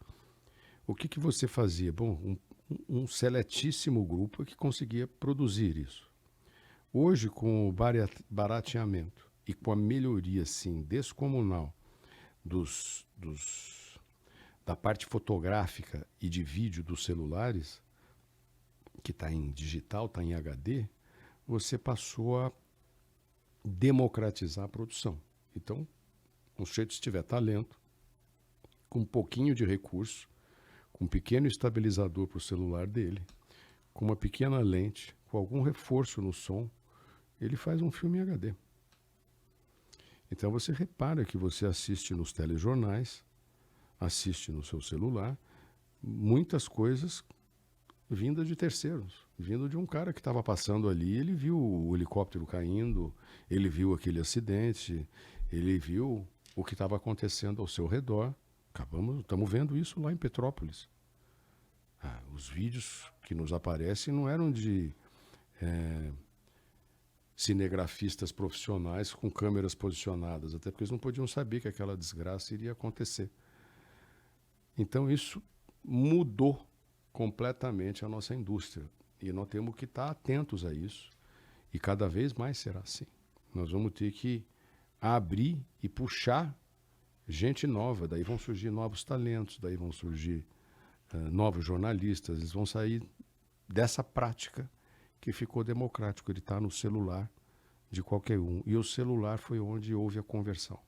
O que você fazia? Bom, um seletíssimo grupo que conseguia produzir isso. Hoje, com o barateamento e com a melhoria, sim, descomunal da parte fotográfica e de vídeo dos celulares, que está em digital, está em HD, você passou a democratizar a produção. Então, um sujeito, se tiver talento, com um pouquinho de recurso, com um pequeno estabilizador para o celular dele, com uma pequena lente, com algum reforço no som, ele faz um filme em HD. Então você repara que você assiste nos telejornais, assiste no seu celular, muitas coisas vindas de terceiros, vindo de um cara que estava passando ali, ele viu o helicóptero caindo, ele viu aquele acidente, ele viu o que estava acontecendo ao seu redor. Estamos vendo isso lá em Petrópolis. Os vídeos que nos aparecem não eram de cinegrafistas profissionais com câmeras posicionadas, até porque eles não podiam saber que aquela desgraça iria acontecer. Então isso mudou completamente a nossa indústria e nós temos que estar atentos a isso e cada vez mais será assim. Nós vamos ter que abrir e puxar gente nova, daí vão surgir novos talentos, daí vão surgir novos jornalistas, eles vão sair dessa prática que ficou democrático, ele está no celular de qualquer um. E o celular foi onde houve a conversão.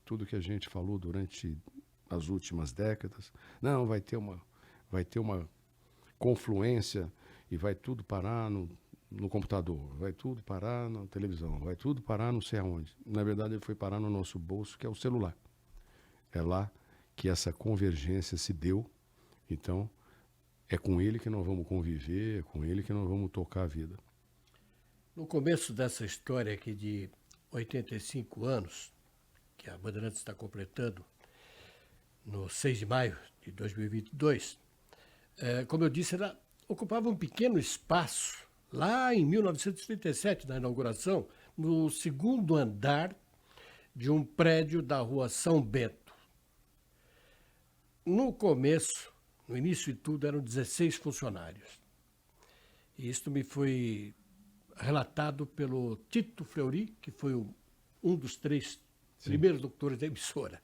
Tudo que a gente falou durante as últimas décadas, não, vai ter uma confluência e vai tudo parar no computador, vai tudo parar na televisão, vai tudo parar não sei aonde. Na verdade, ele foi parar no nosso bolso, que é o celular. É lá que essa convergência se deu. Então, é com ele que nós vamos conviver, é com ele que nós vamos tocar a vida. No começo dessa história aqui de 85 anos, que a Bandeirantes está completando no 6 de maio de 2022, como eu disse, ela ocupava um pequeno espaço lá em 1937, na inauguração, no segundo andar de um prédio da rua São Bento. No começo, no início de tudo, eram 16 funcionários. E isto me foi relatado pelo Tito Fleury, que foi um dos 3 primeiros locutores da emissora.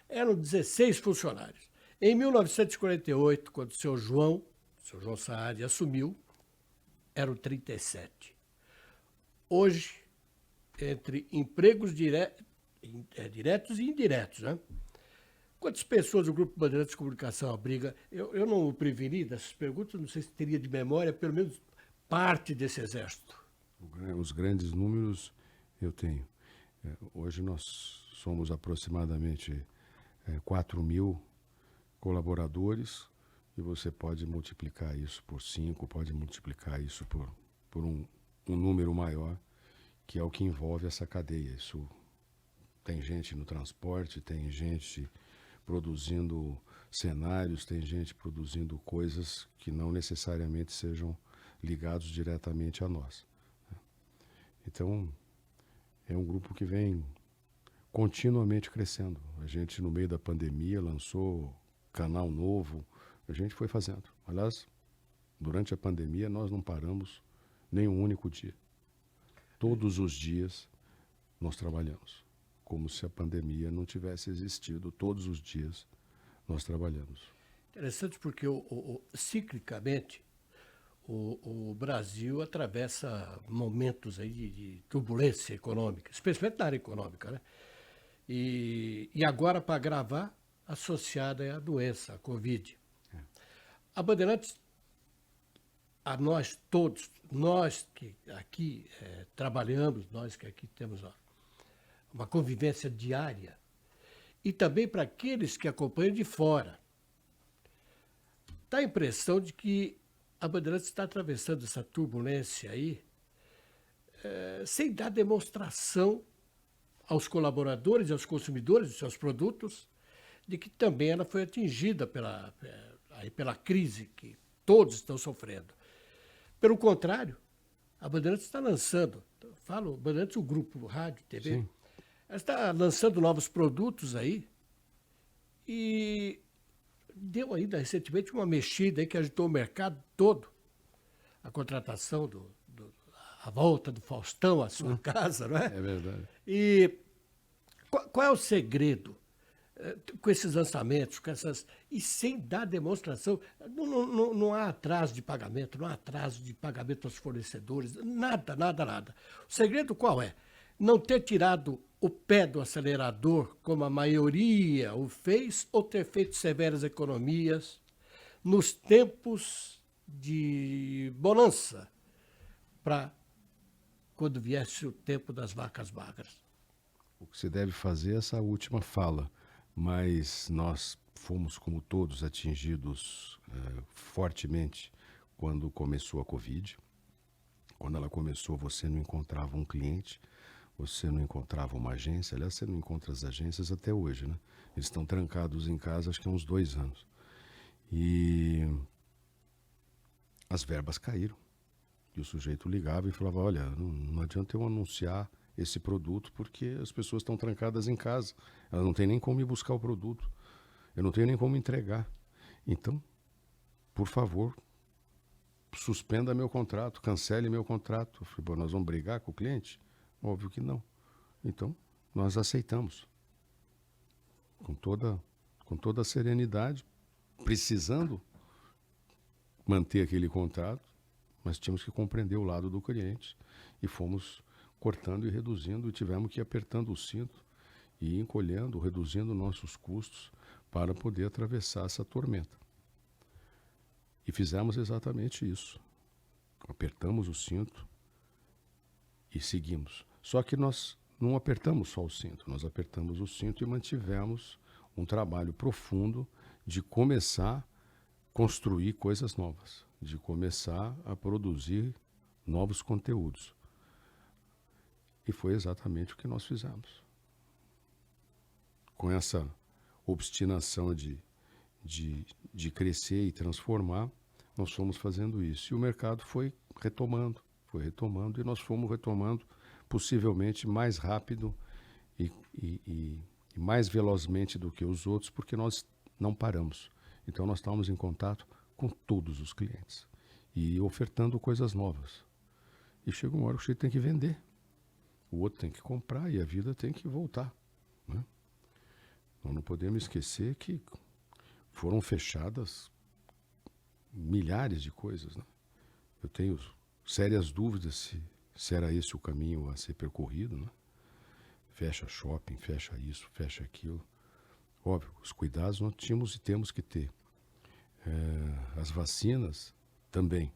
Eram 16 funcionários. Em 1948, quando o seu João Saad assumiu, eram 37. Hoje, entre empregos diretos e indiretos, né? Quantas pessoas o Grupo Bandeirantes de Comunicação abriga? Eu não o preveni dessas perguntas, não sei se teria de memória pelo menos parte desse exército. Os grandes números eu tenho. Hoje nós somos aproximadamente 4.000 colaboradores e você pode multiplicar isso por 5, pode multiplicar isso por um número maior, que é o que envolve essa cadeia. Isso tem gente no transporte, tem gente produzindo cenários, tem gente produzindo coisas que não necessariamente sejam ligados diretamente a nós. Então, é um grupo que vem continuamente crescendo. A gente, no meio da pandemia, lançou canal novo, a gente foi fazendo. Aliás, durante a pandemia, nós não paramos nem um único dia. Todos os dias nós trabalhamos, como se a pandemia não tivesse existido. Todos os dias nós trabalhamos. Interessante porque ciclicamente o Brasil atravessa momentos aí de turbulência econômica, especialmente na área econômica, né? E agora, para gravar, associada à doença, à Covid. A Bandeirantes, a nós todos, nós que aqui trabalhamos, nós que aqui temos uma convivência diária, e também para aqueles que acompanham de fora, dá a impressão de que a Bandeirantes está atravessando essa turbulência aí sem dar demonstração aos colaboradores e aos consumidores de seus produtos de que também ela foi atingida pela crise que todos estão sofrendo. Pelo contrário, a Bandeirantes está lançando, Bandeirantes, o grupo Rádio, TV, Sim. ela está lançando novos produtos aí e deu ainda recentemente uma mexida aí que agitou o mercado todo. A contratação a volta do Faustão à sua casa, não é? É verdade. E qual é o segredo com esses lançamentos, e sem dar demonstração? Não há atraso de pagamento, não há atraso de pagamento aos fornecedores, nada. O segredo qual é? Não ter tirado o pé do acelerador, como a maioria o fez, ou ter feito severas economias nos tempos de bonança, para quando viesse o tempo das vacas magras. O que se deve fazer é essa última fala, mas nós fomos, como todos, atingidos fortemente quando começou a Covid. Quando ela começou, você não encontrava um cliente, você não encontrava uma agência. Aliás, você não encontra as agências até hoje, né? Eles estão trancados em casa, acho que há uns 2 anos. E as verbas caíram. E o sujeito ligava e falava, olha, não adianta eu anunciar esse produto porque as pessoas estão trancadas em casa. Elas não têm nem como ir buscar o produto. Eu não tenho nem como entregar. Então, por favor, suspenda meu contrato, cancele meu contrato. Eu falei, bom, nós vamos brigar com o cliente? Óbvio que não. Então, nós aceitamos. Com toda a serenidade, precisando manter aquele contrato, mas tínhamos que compreender o lado do cliente e fomos cortando e reduzindo, e tivemos que ir apertando o cinto e encolhendo, reduzindo nossos custos para poder atravessar essa tormenta. E fizemos exatamente isso. Apertamos o cinto e seguimos. Só que nós não apertamos só o cinto, nós apertamos o cinto e mantivemos um trabalho profundo de começar a construir coisas novas, de começar a produzir novos conteúdos. E foi exatamente o que nós fizemos. Com essa obstinação de crescer e transformar, nós fomos fazendo isso. E o mercado foi retomando, e nós fomos retomando possivelmente mais rápido e mais velozmente do que os outros, porque nós não paramos. Então nós estávamos em contato com todos os clientes e ofertando coisas novas. E chega uma hora que o cliente tem que vender, o outro tem que comprar e a vida tem que voltar, né? Nós não podemos esquecer que foram fechadas milhares de coisas, né? Eu tenho sérias dúvidas se era esse o caminho a ser percorrido, né? Fecha shopping, fecha isso, fecha aquilo. Óbvio, os cuidados nós tínhamos e temos que ter. As vacinas também.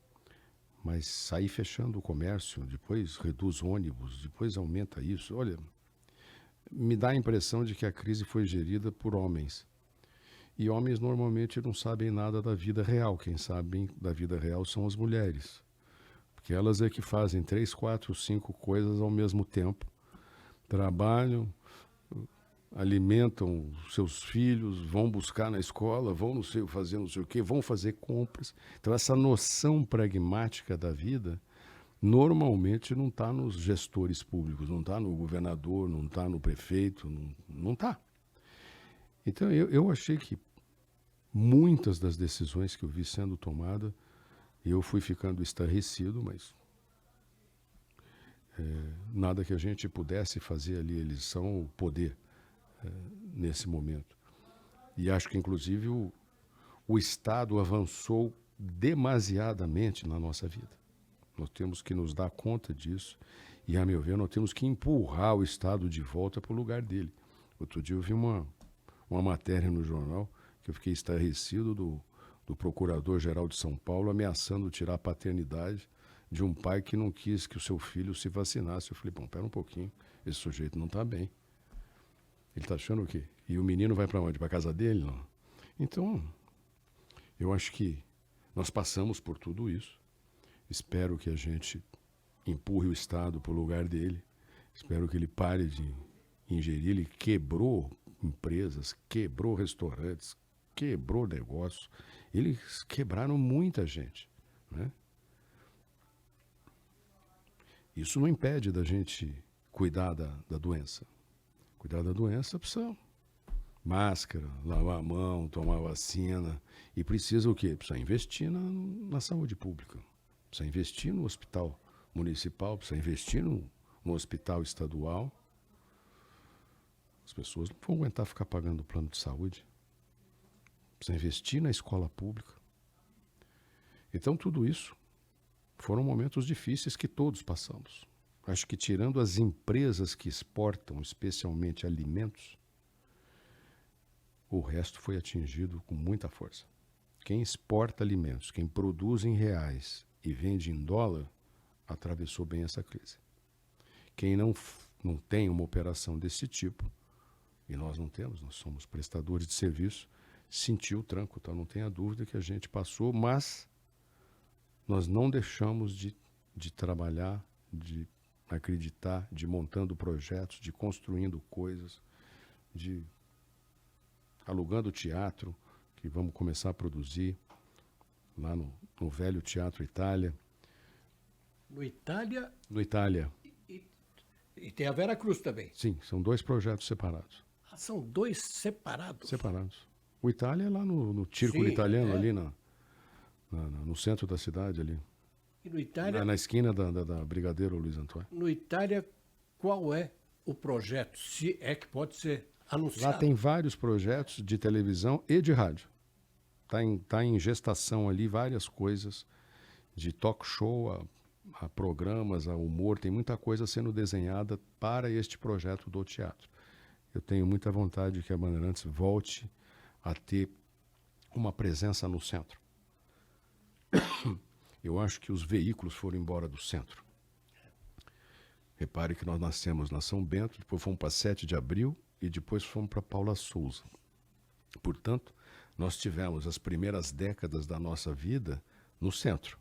Mas sair fechando o comércio, depois reduz ônibus, depois aumenta isso. Olha, me dá a impressão de que a crise foi gerida por homens. E homens normalmente não sabem nada da vida real. Quem sabe da vida real são as mulheres. Porque elas é que fazem 3, 4, 5 coisas ao mesmo tempo. Trabalham, alimentam seus filhos, vão buscar na escola, vão não sei, fazer não sei o quê, vão fazer compras. Então essa noção pragmática da vida normalmente não está nos gestores públicos, não está no governador, não está no prefeito, não está. Então eu achei que muitas das decisões que eu vi sendo tomadas, eu fui ficando estarrecido, mas nada que a gente pudesse fazer ali, eles são o poder nesse momento. E acho que, inclusive, o Estado avançou demasiadamente na nossa vida. Nós temos que nos dar conta disso e, a meu ver, nós temos que empurrar o Estado de volta para o lugar dele. Outro dia eu vi uma matéria no jornal que eu fiquei estarrecido do Procurador-Geral de São Paulo ameaçando tirar a paternidade de um pai que não quis que o seu filho se vacinasse. Eu falei, bom, pera um pouquinho, esse sujeito não está bem. Ele está achando o quê? E o menino vai para onde? Para a casa dele? Não. Então, eu acho que nós passamos por tudo isso. Espero que a gente empurre o Estado para o lugar dele. Espero que ele pare de ingerir. Ele quebrou empresas, quebrou restaurantes, quebrou negócios. Eles quebraram muita gente, né? Isso não impede da gente cuidar da doença. Cuidar da doença precisa máscara, lavar a mão, tomar vacina. E precisa o quê? Precisa investir na saúde pública. Precisa investir no hospital municipal, precisa investir no hospital estadual. As pessoas não vão aguentar ficar pagando o plano de saúde. Precisa investir na escola pública. Então, tudo isso foram momentos difíceis que todos passamos. Acho que tirando as empresas que exportam, especialmente alimentos, o resto foi atingido com muita força. Quem exporta alimentos, quem produz em reais e vende em dólar, atravessou bem essa crise. Quem não tem uma operação desse tipo, e nós não temos, nós somos prestadores de serviço, sentiu o tranco, então não tenha dúvida que a gente passou, mas nós não deixamos de trabalhar, de acreditar, de montando projetos, de construindo coisas, de alugando teatro, que vamos começar a produzir lá no velho Teatro Itália. No Itália? No Itália. E tem a Vera Cruz também. Sim, são 2 projetos separados. Ah, são 2 separados? Separados. O Itália é lá no Círculo Italiano, ali no centro da cidade, ali. E no Itália? Na esquina da Brigadeiro Luiz Antônio. No Itália, qual é o projeto? Se é que pode ser anunciado. Lá tem vários projetos de televisão e de rádio. Tá em gestação ali várias coisas, de talk show a programas, a humor, tem muita coisa sendo desenhada para este projeto do teatro. Eu tenho muita vontade que a Bandeirantes volte a ter uma presença no centro. Eu acho que os veículos foram embora do centro. Repare que nós nascemos na São Bento, depois fomos para 7 de Abril e depois fomos para Paula Souza. Portanto, nós tivemos as primeiras décadas da nossa vida no centro,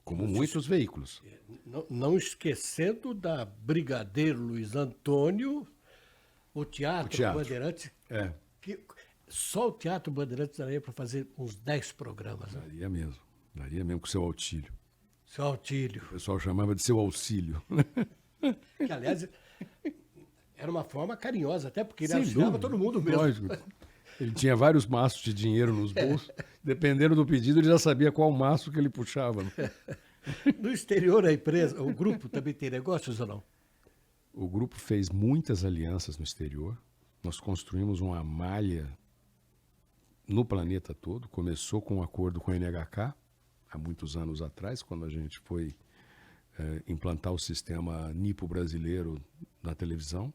como muitos veículos. Não esquecendo da Brigadeiro Luiz Antônio, o Teatro Bandeirantes. É. Que só o Teatro Bandeirantes daria para fazer uns 10 programas. Né? Daria mesmo com o seu Auxílio. Seu Auxílio. O pessoal chamava de seu auxílio. Que, aliás, era uma forma carinhosa, até porque ele ajudava todo mundo mesmo. Lógico. Ele tinha vários maços de dinheiro nos bolsos. Dependendo do pedido, ele já sabia qual maço que ele puxava. No exterior, a empresa, o grupo também tem negócios ou não? O grupo fez muitas alianças no exterior. nós construímos uma malha no planeta todo. Começou com um acordo com a NHK, há muitos anos atrás, quando a gente foi implantar o sistema nipo brasileiro na televisão.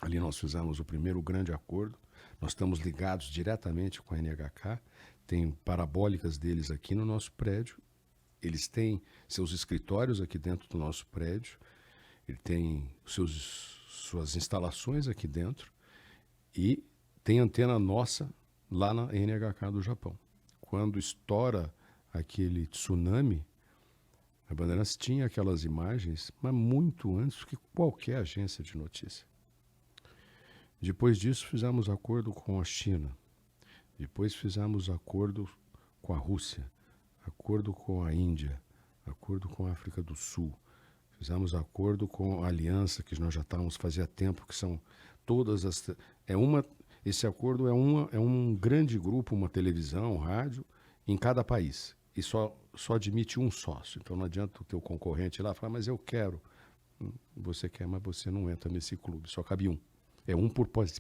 Ali nós fizemos o primeiro grande acordo. Nós estamos ligados diretamente com a NHK, tem parabólicas deles aqui no nosso prédio, eles têm seus escritórios aqui dentro do nosso prédio, ele tem suas instalações aqui dentro e tem antena nossa lá na NHK do Japão. Quando estoura aquele tsunami, a Bandeirantes tinha aquelas imagens, mas muito antes que qualquer agência de notícia. Depois disso, fizemos acordo com a China. Depois fizemos acordo com a Rússia, acordo com a Índia, acordo com a África do Sul. Fizemos acordo com a Aliança, que nós já estávamos fazia tempo, que são todas as... Esse acordo é um grande grupo, uma televisão, um rádio, em cada país. E só admite um sócio. Então não adianta o teu concorrente ir lá falar, mas eu quero. Você quer, mas você não entra nesse clube. Só cabe um. É um por país.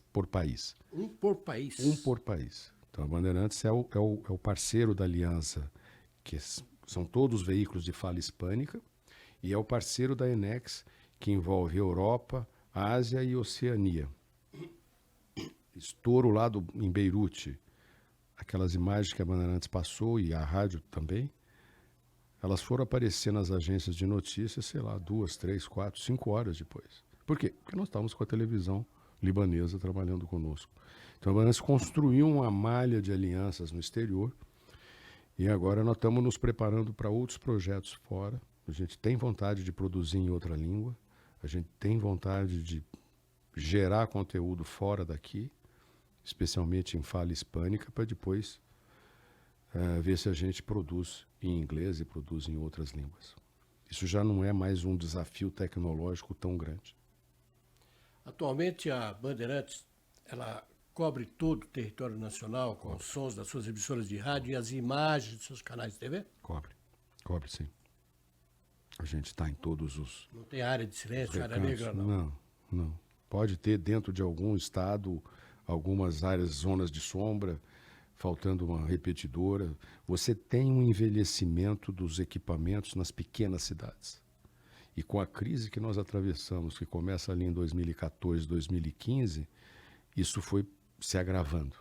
Um por país? Um por país. Então a Bandeirantes é o parceiro da aliança, que são todos veículos de fala hispânica, e é o parceiro da Enex, que envolve Europa, Ásia e Oceania. Estouro lá em Beirute, aquelas imagens que a Bandeirantes passou, e a rádio também, elas foram aparecer nas agências de notícias, sei lá, 2, 3, 4, 5 horas depois. Por quê? Porque nós estávamos com a televisão libanesa trabalhando conosco. Então a Bandeirantes construiu uma malha de alianças no exterior e agora nós estamos nos preparando para outros projetos fora. A gente tem vontade de produzir em outra língua, a gente tem vontade de gerar conteúdo fora daqui, especialmente em fala hispânica, para depois ver se a gente produz em inglês e produz em outras línguas. Isso já não é mais um desafio tecnológico tão grande. Atualmente a Bandeirantes, ela cobre todo o território nacional com os sons das suas emissoras de rádio e as imagens dos seus canais de TV? Cobre sim. A gente está em todos os... Não tem área de silêncio, área negra, não? Não. Pode ter dentro de algum estado algumas áreas, zonas de sombra, faltando uma repetidora. Você tem um envelhecimento dos equipamentos nas pequenas cidades. E com a crise que nós atravessamos, que começa ali em 2014, 2015, isso foi se agravando.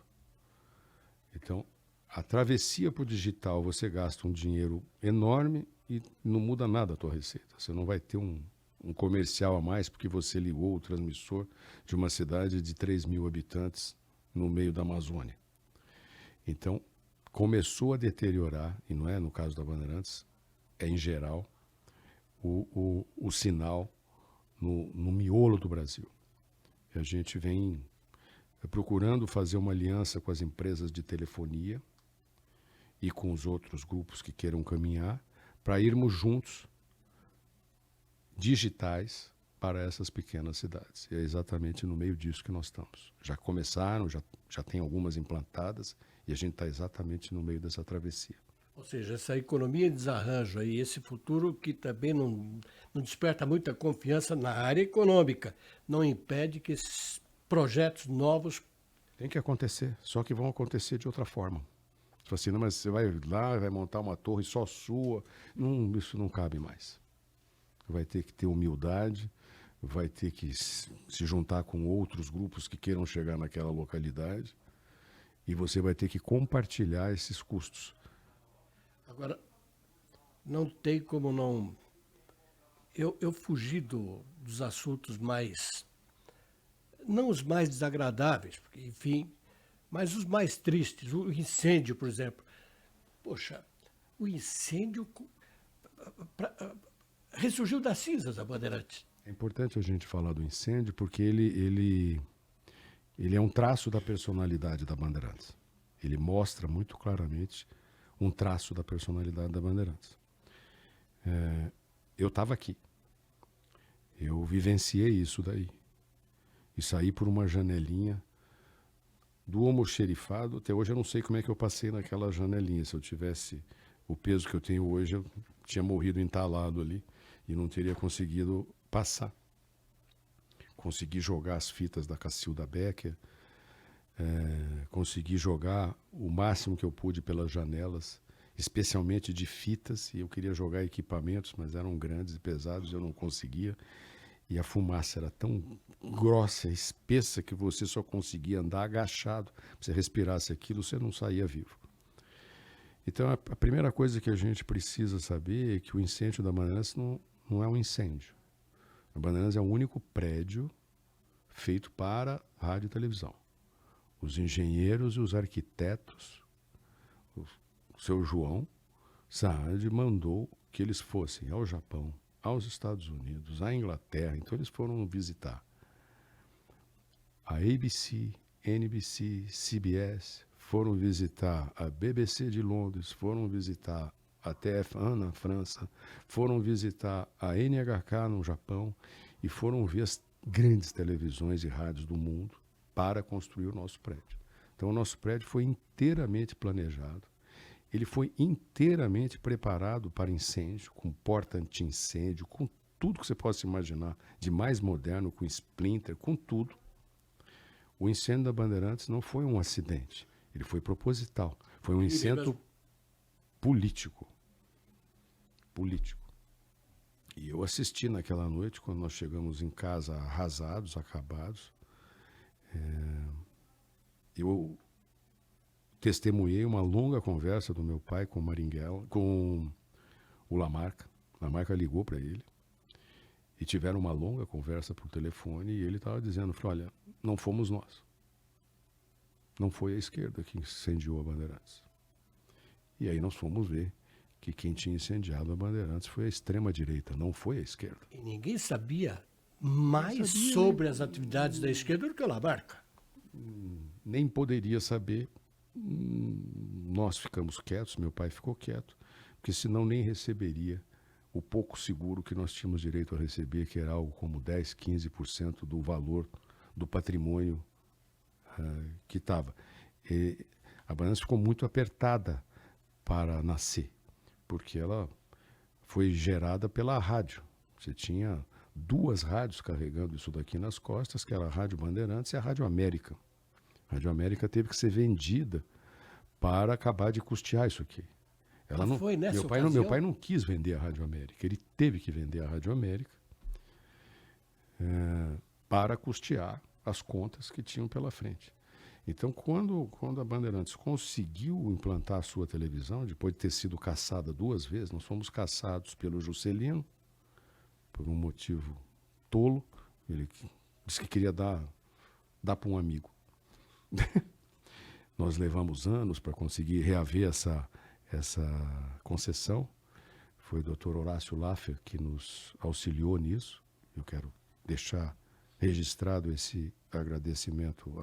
Então, a travessia para o digital, você gasta um dinheiro enorme e não muda nada a tua receita. Você não vai ter um comercial a mais porque você ligou o transmissor de uma cidade de 3 mil habitantes no meio da Amazônia. Então, começou a deteriorar, e não é no caso da Bandeirantes, é em geral, o sinal no miolo do Brasil. E a gente vem procurando fazer uma aliança com as empresas de telefonia e com os outros grupos que queiram caminhar para irmos juntos, digitais, para essas pequenas cidades. E é exatamente no meio disso que nós estamos. Já começaram, já tem algumas implantadas e a gente está exatamente no meio dessa travessia. Ou seja, essa economia de desarranjo aí, esse futuro que também não desperta muita confiança na área econômica, não impede que esses projetos novos... Tem que acontecer, só que vão acontecer de outra forma. Você fala assim, não, mas você vai lá, vai montar uma torre só sua. Não, isso não cabe mais. Vai ter que ter humildade, vai ter que se juntar com outros grupos que queiram chegar naquela localidade e você vai ter que compartilhar esses custos. Agora, não tem como não... Eu fugi dos assuntos mais... Não os mais desagradáveis, porque, enfim, mas os mais tristes. O incêndio, por exemplo. Poxa, o incêndio ressurgiu das cinzas, a Bandeirantes. É importante a gente falar do incêndio porque ele é um traço da personalidade da Bandeirantes. Ele mostra muito claramente um traço da personalidade da Bandeirantes. Eu estava aqui. Eu vivenciei isso daí. E saí por uma janelinha do almoxerifado. Até hoje eu não sei como é que eu passei naquela janelinha. Se eu tivesse o peso que eu tenho hoje, eu tinha morrido entalado ali e não teria conseguido passar. consegui jogar as fitas da Cacilda Becker, consegui jogar o máximo que eu pude pelas janelas, especialmente de fitas, e eu queria jogar equipamentos, mas eram grandes e pesados, eu não conseguia, e a fumaça era tão grossa, espessa, que você só conseguia andar agachado. Se você respirasse aquilo, você não saía vivo. Então, a primeira coisa que a gente precisa saber é que o incêndio da Bandeirantes não é um incêndio. A Bandeirantes é o único prédio feito para rádio e televisão. Os engenheiros e os arquitetos, o seu João Saad mandou que eles fossem ao Japão, aos Estados Unidos, à Inglaterra. Então eles foram visitar a ABC, NBC, CBS, foram visitar a BBC de Londres, foram visitar a TF1 na França, foram visitar a NHK no Japão e foram ver as grandes televisões e rádios do mundo para construir o nosso prédio. Então o nosso prédio foi inteiramente planejado, ele foi inteiramente preparado para incêndio, com porta anti-incêndio, com tudo que você possa imaginar de mais moderno, com splinter, com tudo. O incêndio da Bandeirantes não foi um acidente, ele foi proposital, foi um incêndio político. E eu assisti naquela noite, quando nós chegamos em casa arrasados, acabados, eu testemunhei uma longa conversa do meu pai com o Maringuela, com o Lamarca. Lamarca ligou para ele e tiveram uma longa conversa por telefone e ele estava dizendo, olha, não fomos nós. Não foi a esquerda que incendiou a Bandeirantes. E aí nós fomos ver que quem tinha incendiado a Bandeirantes foi a extrema-direita, não foi a esquerda. E ninguém sabia mais sobre as atividades da esquerda do que o Lamarca. Nem poderia saber. Nós ficamos quietos, meu pai ficou quieto, porque senão nem receberia o pouco seguro que nós tínhamos direito a receber, que era algo como 10, 15% do valor do patrimônio que estava. A Bandeirantes ficou muito apertada para nascer, porque ela foi gerada pela rádio. Você tinha 2 rádios carregando isso daqui nas costas, que era a Rádio Bandeirantes e a Rádio América. A Rádio América teve que ser vendida para acabar de custear isso aqui. Ela não foi nessa ocasião? Meu pai não quis vender a Rádio América, ele teve que vender a Rádio América para custear as contas que tinham pela frente. Então, quando a Bandeirantes conseguiu implantar a sua televisão, depois de ter sido caçada 2 vezes, nós fomos caçados pelo Juscelino, por um motivo tolo. Ele disse que queria dar para um amigo. Nós levamos anos para conseguir reaver essa concessão. Foi o Dr. Horácio Laffer que nos auxiliou nisso. Eu quero deixar registrado esse agradecimento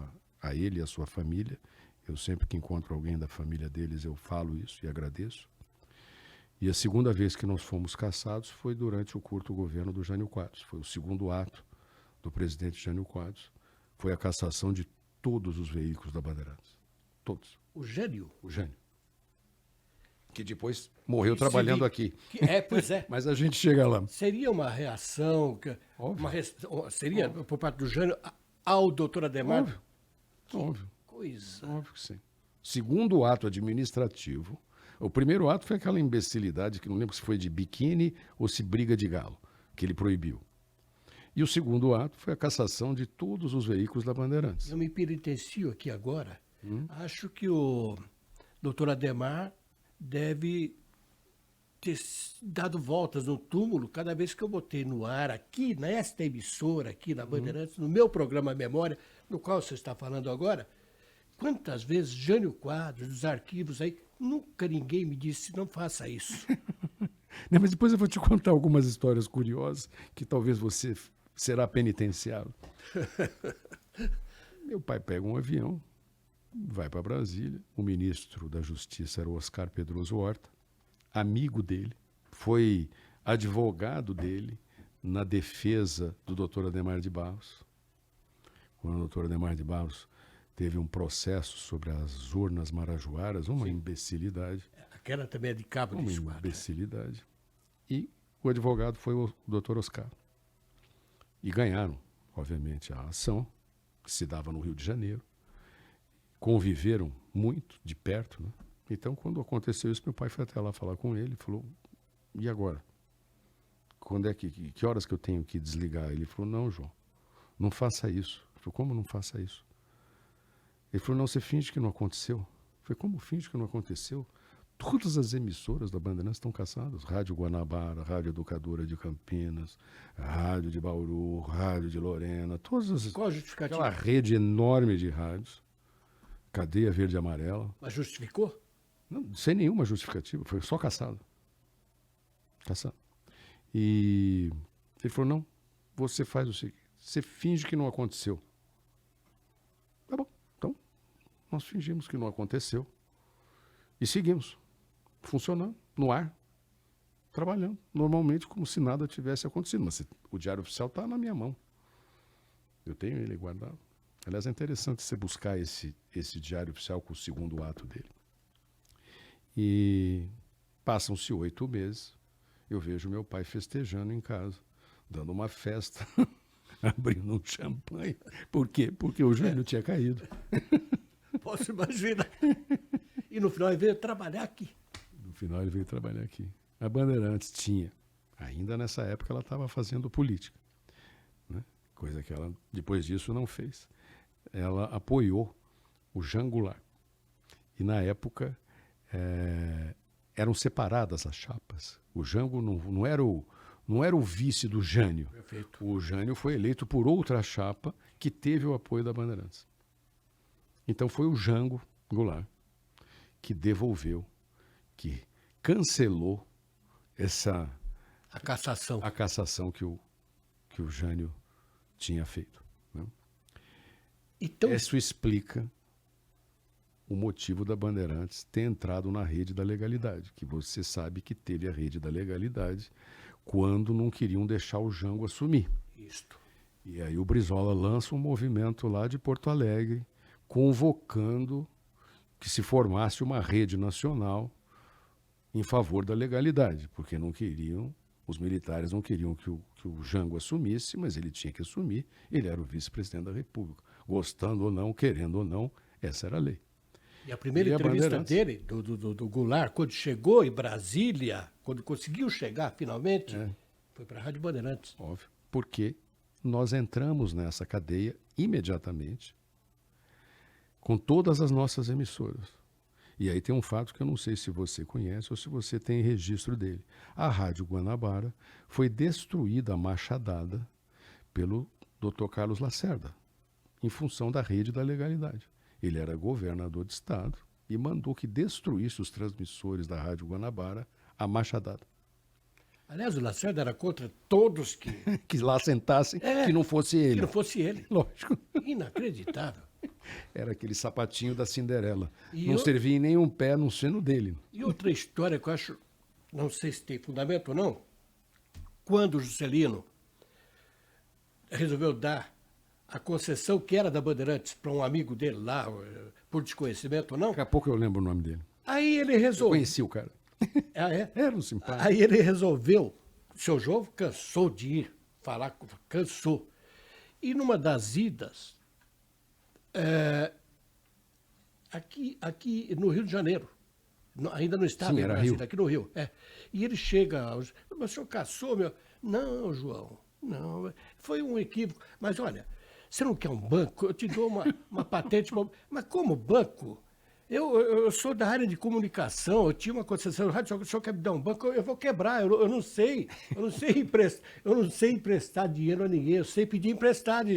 a ele e a sua família. Eu sempre que encontro alguém da família deles, eu falo isso e agradeço. E a segunda vez que nós fomos caçados foi durante o curto governo do Jânio Quadros. Foi o segundo ato do presidente Jânio Quadros. Foi a cassação de todos os veículos da Bandeirantes. Todos. O Jânio? O Jânio. Que depois morreu trabalhando aqui. Pois é. Mas a gente chega lá. Seria uma reação, seria por parte do Jânio ao doutor Adhemar? Óbvio. Coisa. Óbvio que sim. Segundo ato administrativo, o primeiro ato foi aquela imbecilidade, que não lembro se foi de biquíni ou se briga de galo, que ele proibiu. E o segundo ato foi a cassação de todos os veículos da Bandeirantes. Eu me penitencio aqui agora. Acho que o doutor Adhemar deve ter dado voltas no túmulo cada vez que eu botei no ar aqui, nesta emissora, aqui na Bandeirantes, no meu programa Memória, no qual você está falando agora. Quantas vezes Jânio Quadros, dos arquivos aí, nunca ninguém me disse, não faça isso. Não, mas depois eu vou te contar algumas histórias curiosas que talvez você será penitenciário. Meu pai pega um avião, vai para Brasília. O ministro da Justiça era o Oscar Pedroso Horta, amigo dele, foi advogado dele na defesa do doutor Adhemar de Barros. Quando o doutor Adhemar de Barros teve um processo sobre as urnas marajoaras, uma imbecilidade. Aquela também é de cabo de esquadra. Uma imbecilidade. E o advogado foi o doutor Oscar. E ganharam obviamente, a ação que se dava no Rio de Janeiro. Conviveram muito de perto, né? Então, quando aconteceu isso, meu pai foi até lá falar com ele, falou, e agora? Que horas que eu tenho que desligar? Ele falou, não, João, não faça isso. Eu falei, como não faça isso? Ele falou, não, você finge que não aconteceu. Eu falei, como finge que não aconteceu? Todas as emissoras da Bandeirantes estão caçadas. Rádio Guanabara, Rádio Educadora de Campinas, Rádio de Bauru, Rádio de Lorena, todas as... Qual a justificativa? Aquela rede enorme de rádios. Cadeia verde e amarela. Mas justificou? Não, sem nenhuma justificativa, foi só caçado. Caçado. E ele falou, não, você faz o seguinte, você finge que não aconteceu. Tá bom, então nós fingimos que não aconteceu e seguimos, funcionando, no ar, trabalhando, normalmente como se nada tivesse acontecido. Mas o Diário Oficial está na minha mão. Eu tenho ele guardado. Aliás, é interessante você buscar esse Diário Oficial com o segundo ato dele. E passam-se 8 meses, eu vejo meu pai festejando em casa, dando uma festa, abrindo um champanhe. Por quê? Porque o Jânio tinha caído. Posso imaginar. E no final ele veio trabalhar aqui. No final ele veio trabalhar aqui. A Bandeirantes tinha, ainda nessa época ela estava fazendo política, né? Coisa que ela, depois disso, não fez. Ela apoiou o Jean Goulart. E, na época, eram separadas as chapas. O Jango não era o vice do Jânio. Perfeito. O Jânio foi eleito por outra chapa que teve o apoio da Bandeirantes. Então, foi o Jango Goulart que devolveu, que cancelou a cassação que o Jânio tinha feito. Né? Então, isso explica o motivo da Bandeirantes ter entrado na rede da legalidade, que você sabe que teve a rede da legalidade quando não queriam deixar o Jango assumir. isto. E aí o Brizola lança um movimento lá de Porto Alegre, convocando que se formasse uma rede nacional em favor da legalidade, porque não queriam, os militares não queriam que o Jango assumisse, mas ele tinha que assumir, ele era o vice-presidente da República. Gostando ou não, querendo ou não, essa era a lei. E a primeira E a entrevista Bandeirantes? dele, do Goulart, quando chegou em Brasília, quando conseguiu chegar finalmente, foi para a Rádio Bandeirantes. Óbvio, porque nós entramos nessa cadeia imediatamente com todas as nossas emissoras. E aí tem um fato que eu não sei se você conhece ou se você tem registro dele. A Rádio Guanabara foi destruída, machadada, pelo Dr. Carlos Lacerda, em função da rede da legalidade. Ele era governador de estado e mandou que destruísse os transmissores da Rádio Guanabara a machadada. Aliás, o Lacerda era contra todos que Que lá sentassem, que não fosse ele. não fosse ele. Lógico. Inacreditável. Era aquele sapatinho da Cinderela. E não eu- servia em nenhum pé no seno dele. E outra história que eu acho, não sei se tem fundamento ou não, quando o Juscelino resolveu dar a concessão que era da Bandeirantes para um amigo dele lá, por desconhecimento ou não, Daqui a pouco eu lembro o nome dele. aí ele Eu resolveu. conheci o cara. Ah, é? Era um simpático. Aí ele resolveu, o seu João cansou de ir falar, cansou. E numa das idas, aqui no Rio de Janeiro, ainda não estava Sim, em era Brasília, Rio. aqui no Rio. E ele chega, mas o senhor caçou, meu? Não, João, não, foi um equívoco. Mas olha, você não quer um banco? Eu te dou uma patente. Mas como banco? Eu sou da área de comunicação, eu tinha uma concessão de rádio, o senhor quer me dar um banco? Eu vou quebrar, eu não sei emprestar dinheiro a ninguém, eu sei pedir emprestado.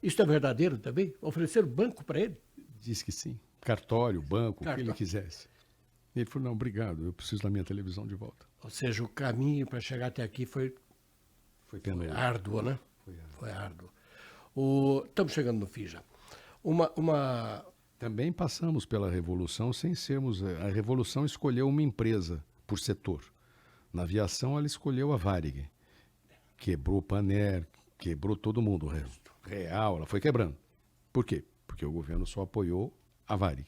Isso é verdadeiro também? Ofereceram banco para ele? Disse que sim. Cartório, banco, o que Cartório. ele quisesse. Ele falou, não, obrigado, eu preciso da minha televisão de volta. Ou seja, o caminho para chegar até aqui foi Foi penoso. árduo, né? Foi árduo. Foi árduo. Estamos chegando no fim já. Também passamos pela Revolução sem sermos... A Revolução escolheu uma empresa por setor. Na aviação, ela escolheu a Varig. Quebrou o Paner, quebrou todo mundo. O Real, ela foi quebrando. Por quê? Porque o governo só apoiou a Varig.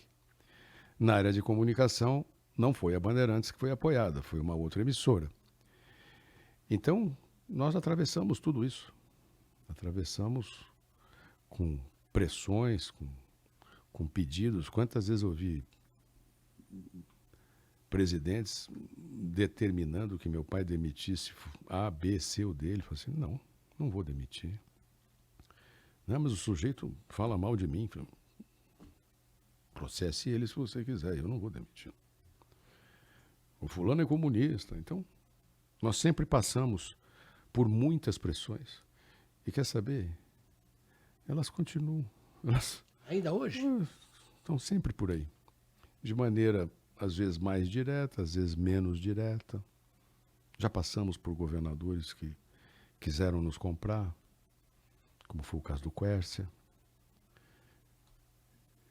Na área de comunicação, não foi a Bandeirantes que foi apoiada, foi uma outra emissora. Então, nós atravessamos tudo isso. Atravessamos com pressões, com pedidos. Quantas vezes eu vi presidentes determinando que meu pai demitisse A, B, C ou D. Ele falou assim, não vou demitir. Não, mas o sujeito fala mal de mim. Processe ele se você quiser, eu não vou demitir. O fulano é comunista. Então, nós sempre passamos por muitas pressões. E quer saber? Elas continuam. Ainda hoje? Estão sempre por aí. De maneira, às vezes, mais direta, às vezes menos direta. Já passamos por governadores que quiseram nos comprar, como foi o caso do Quércia.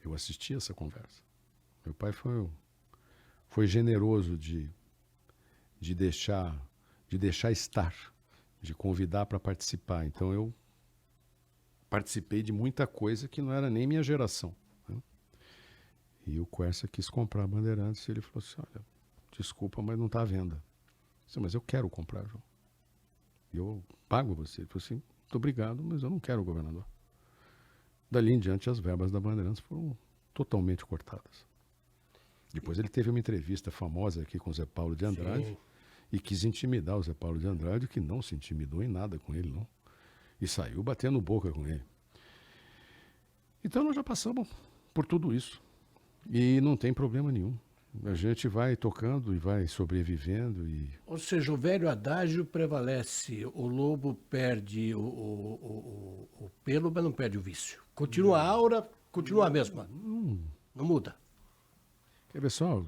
Eu assisti essa conversa. Meu pai foi generoso de deixar estar, de convidar para participar. Então eu participei de muita coisa que não era nem minha geração, né? E o Quércia quis comprar a Bandeirantes e ele falou assim, olha, desculpa, mas não está à venda. Eu disse, mas eu quero comprar, João. Eu pago você. Ele falou assim, muito obrigado, mas eu não quero, governador. Dali em diante, as verbas da Bandeirantes foram totalmente cortadas. Depois ele teve uma entrevista famosa aqui com o Zé Paulo de Andrade. Sim. E quis intimidar o Zé Paulo de Andrade, que não se intimidou em nada com ele, não. E saiu batendo boca com ele. Então nós já passamos por tudo isso. E não tem problema nenhum. A gente vai tocando e vai sobrevivendo. Ou seja, o velho adágio prevalece. O lobo perde o pelo, mas não perde o vício. Continua a aura, continua a mesma. Não muda. Quer ver só?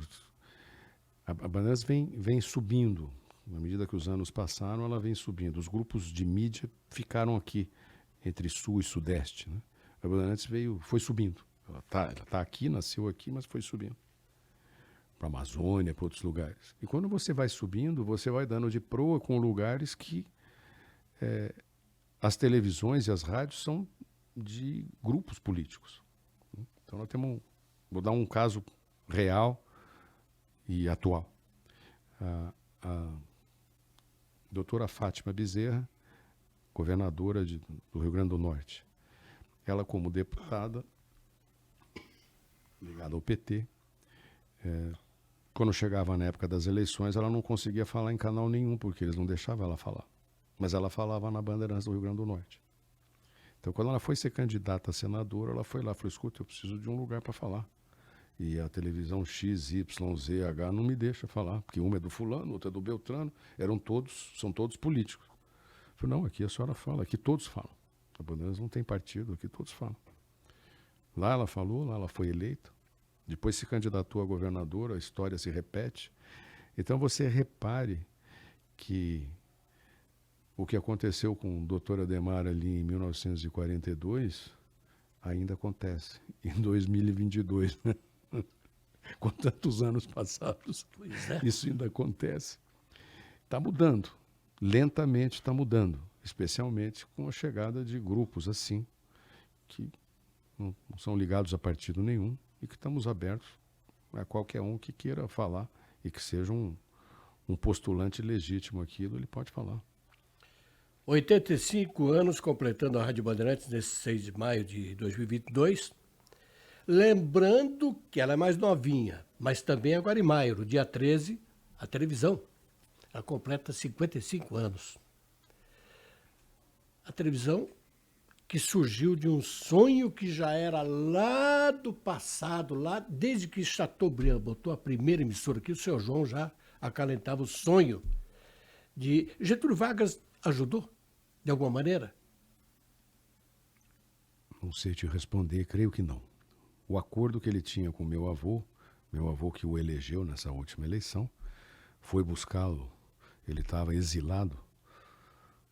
A Bandeirantes vem subindo. Na medida que os anos passaram, ela vem subindo. Os grupos de mídia ficaram aqui, entre Sul e Sudeste, né? A Bandeirantes foi subindo. Ela tá aqui, nasceu aqui, mas foi subindo. Para a Amazônia, para outros lugares. E quando você vai subindo, você vai dando de proa com lugares que as televisões e as rádios são de grupos políticos. Então nós temos... Vou dar um caso real e atual. A doutora Fátima Bezerra, governadora do Rio Grande do Norte. Ela, como deputada, ligada ao PT, quando chegava na época das eleições, ela não conseguia falar em canal nenhum, porque eles não deixavam ela falar. Mas ela falava na Bandeirantes do Rio Grande do Norte. Então, quando ela foi ser candidata a senadora, ela foi lá e falou, escuta, eu preciso de um lugar para falar. E a televisão X, Y, Z, H não me deixa falar, porque uma é do fulano, outra é do Beltrano, são todos políticos. Eu falei, não, aqui a senhora fala, aqui todos falam. A Bandeirantes não tem partido, aqui todos falam. Lá ela falou, lá ela foi eleita, depois se candidatou a governadora, a história se repete. Então você repare que o que aconteceu com o doutor Adhemar ali em 1942 ainda acontece em 2022, né? Com tantos anos passados, isso ainda acontece. Está mudando, lentamente está mudando, especialmente com a chegada de grupos assim, que não são ligados a partido nenhum e que estamos abertos a qualquer um que queira falar e que seja um postulante legítimo aquilo, ele pode falar. 85 anos completando a Rádio Bandeirantes nesse 6 de maio de 2022. Lembrando que ela é mais novinha, mas também agora em maio, no dia 13, a televisão. Ela completa 55 anos. A televisão que surgiu de um sonho que já era lá do passado, lá desde que Chateaubriand botou a primeira emissora aqui, o seu João já acalentava o sonho de... Getúlio Vargas ajudou, de alguma maneira? Não sei te responder, creio que não. O acordo que ele tinha com meu avô que o elegeu nessa última eleição, foi buscá-lo. Ele estava exilado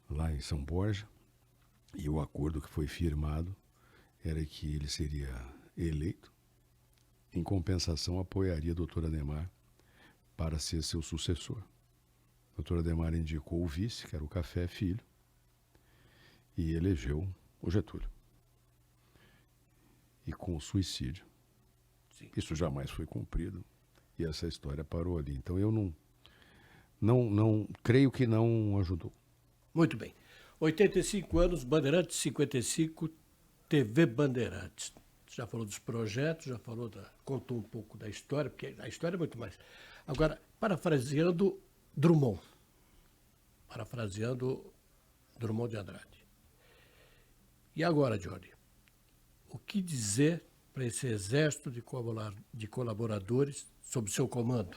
lá em São Borja, e o acordo que foi firmado era que ele seria eleito, em compensação apoiaria a doutora Adhemar para ser seu sucessor. A doutora Adhemar indicou o vice, que era o Café Filho, e elegeu o Getúlio. E com o suicídio. Sim. Isso jamais foi cumprido. E essa história parou ali. Então eu não creio que não ajudou. Muito bem. 85 anos, Bandeirantes 55, TV Bandeirantes. Já falou dos projetos, já falou contou um pouco da história, porque a história é muito mais. Agora, parafraseando Drummond de Andrade. E agora, Johnny, o que dizer para esse exército de colaboradores sob seu comando?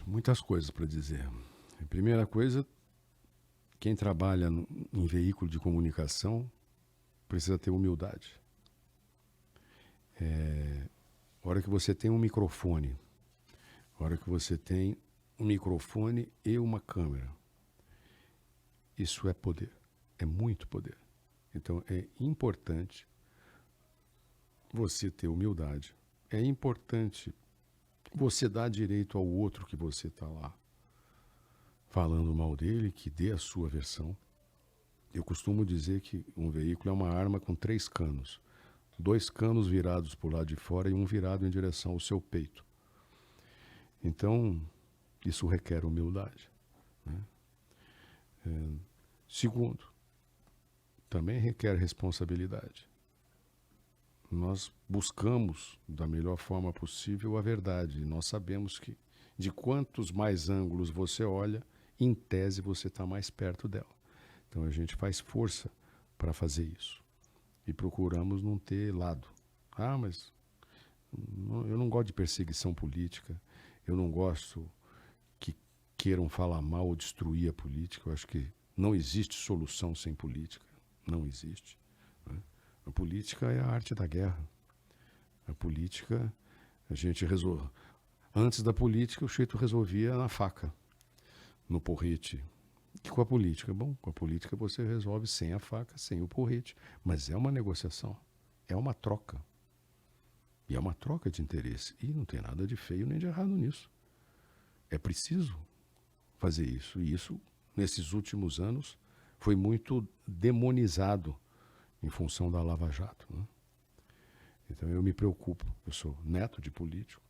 Muitas coisas para dizer. A primeira coisa, quem trabalha em veículo de comunicação precisa ter humildade. A hora que você tem um microfone, e uma câmera, isso é poder, é muito poder. Então é importante você ter humildade, é importante você dar direito ao outro que você está lá falando mal dele, que dê a sua versão. Eu costumo dizer que um veículo é uma arma com 3 canos. 2 canos virados para o lado de fora e um virado em direção ao seu peito. Então, isso requer humildade, né? Segundo, também requer responsabilidade. Nós buscamos, da melhor forma possível, a verdade. Nós sabemos que, de quantos mais ângulos você olha, em tese você está mais perto dela. Então a gente faz força para fazer isso. E procuramos não ter lado. Mas eu não gosto de perseguição política. Eu não gosto que queiram falar mal ou destruir a política. Eu acho que não existe solução sem política. Não existe, né? A política é a arte da guerra. A política, a gente resolve. Antes da política, o jeito resolvia na faca, no porrete. E com a política? Bom, com a política você resolve sem a faca, sem o porrete. Mas é uma negociação, é uma troca. E é uma troca de interesse. E não tem nada de feio nem de errado nisso. É preciso fazer isso. E isso, nesses últimos anos, foi muito demonizado em função da Lava Jato, né? Então eu me preocupo. Eu sou neto de político.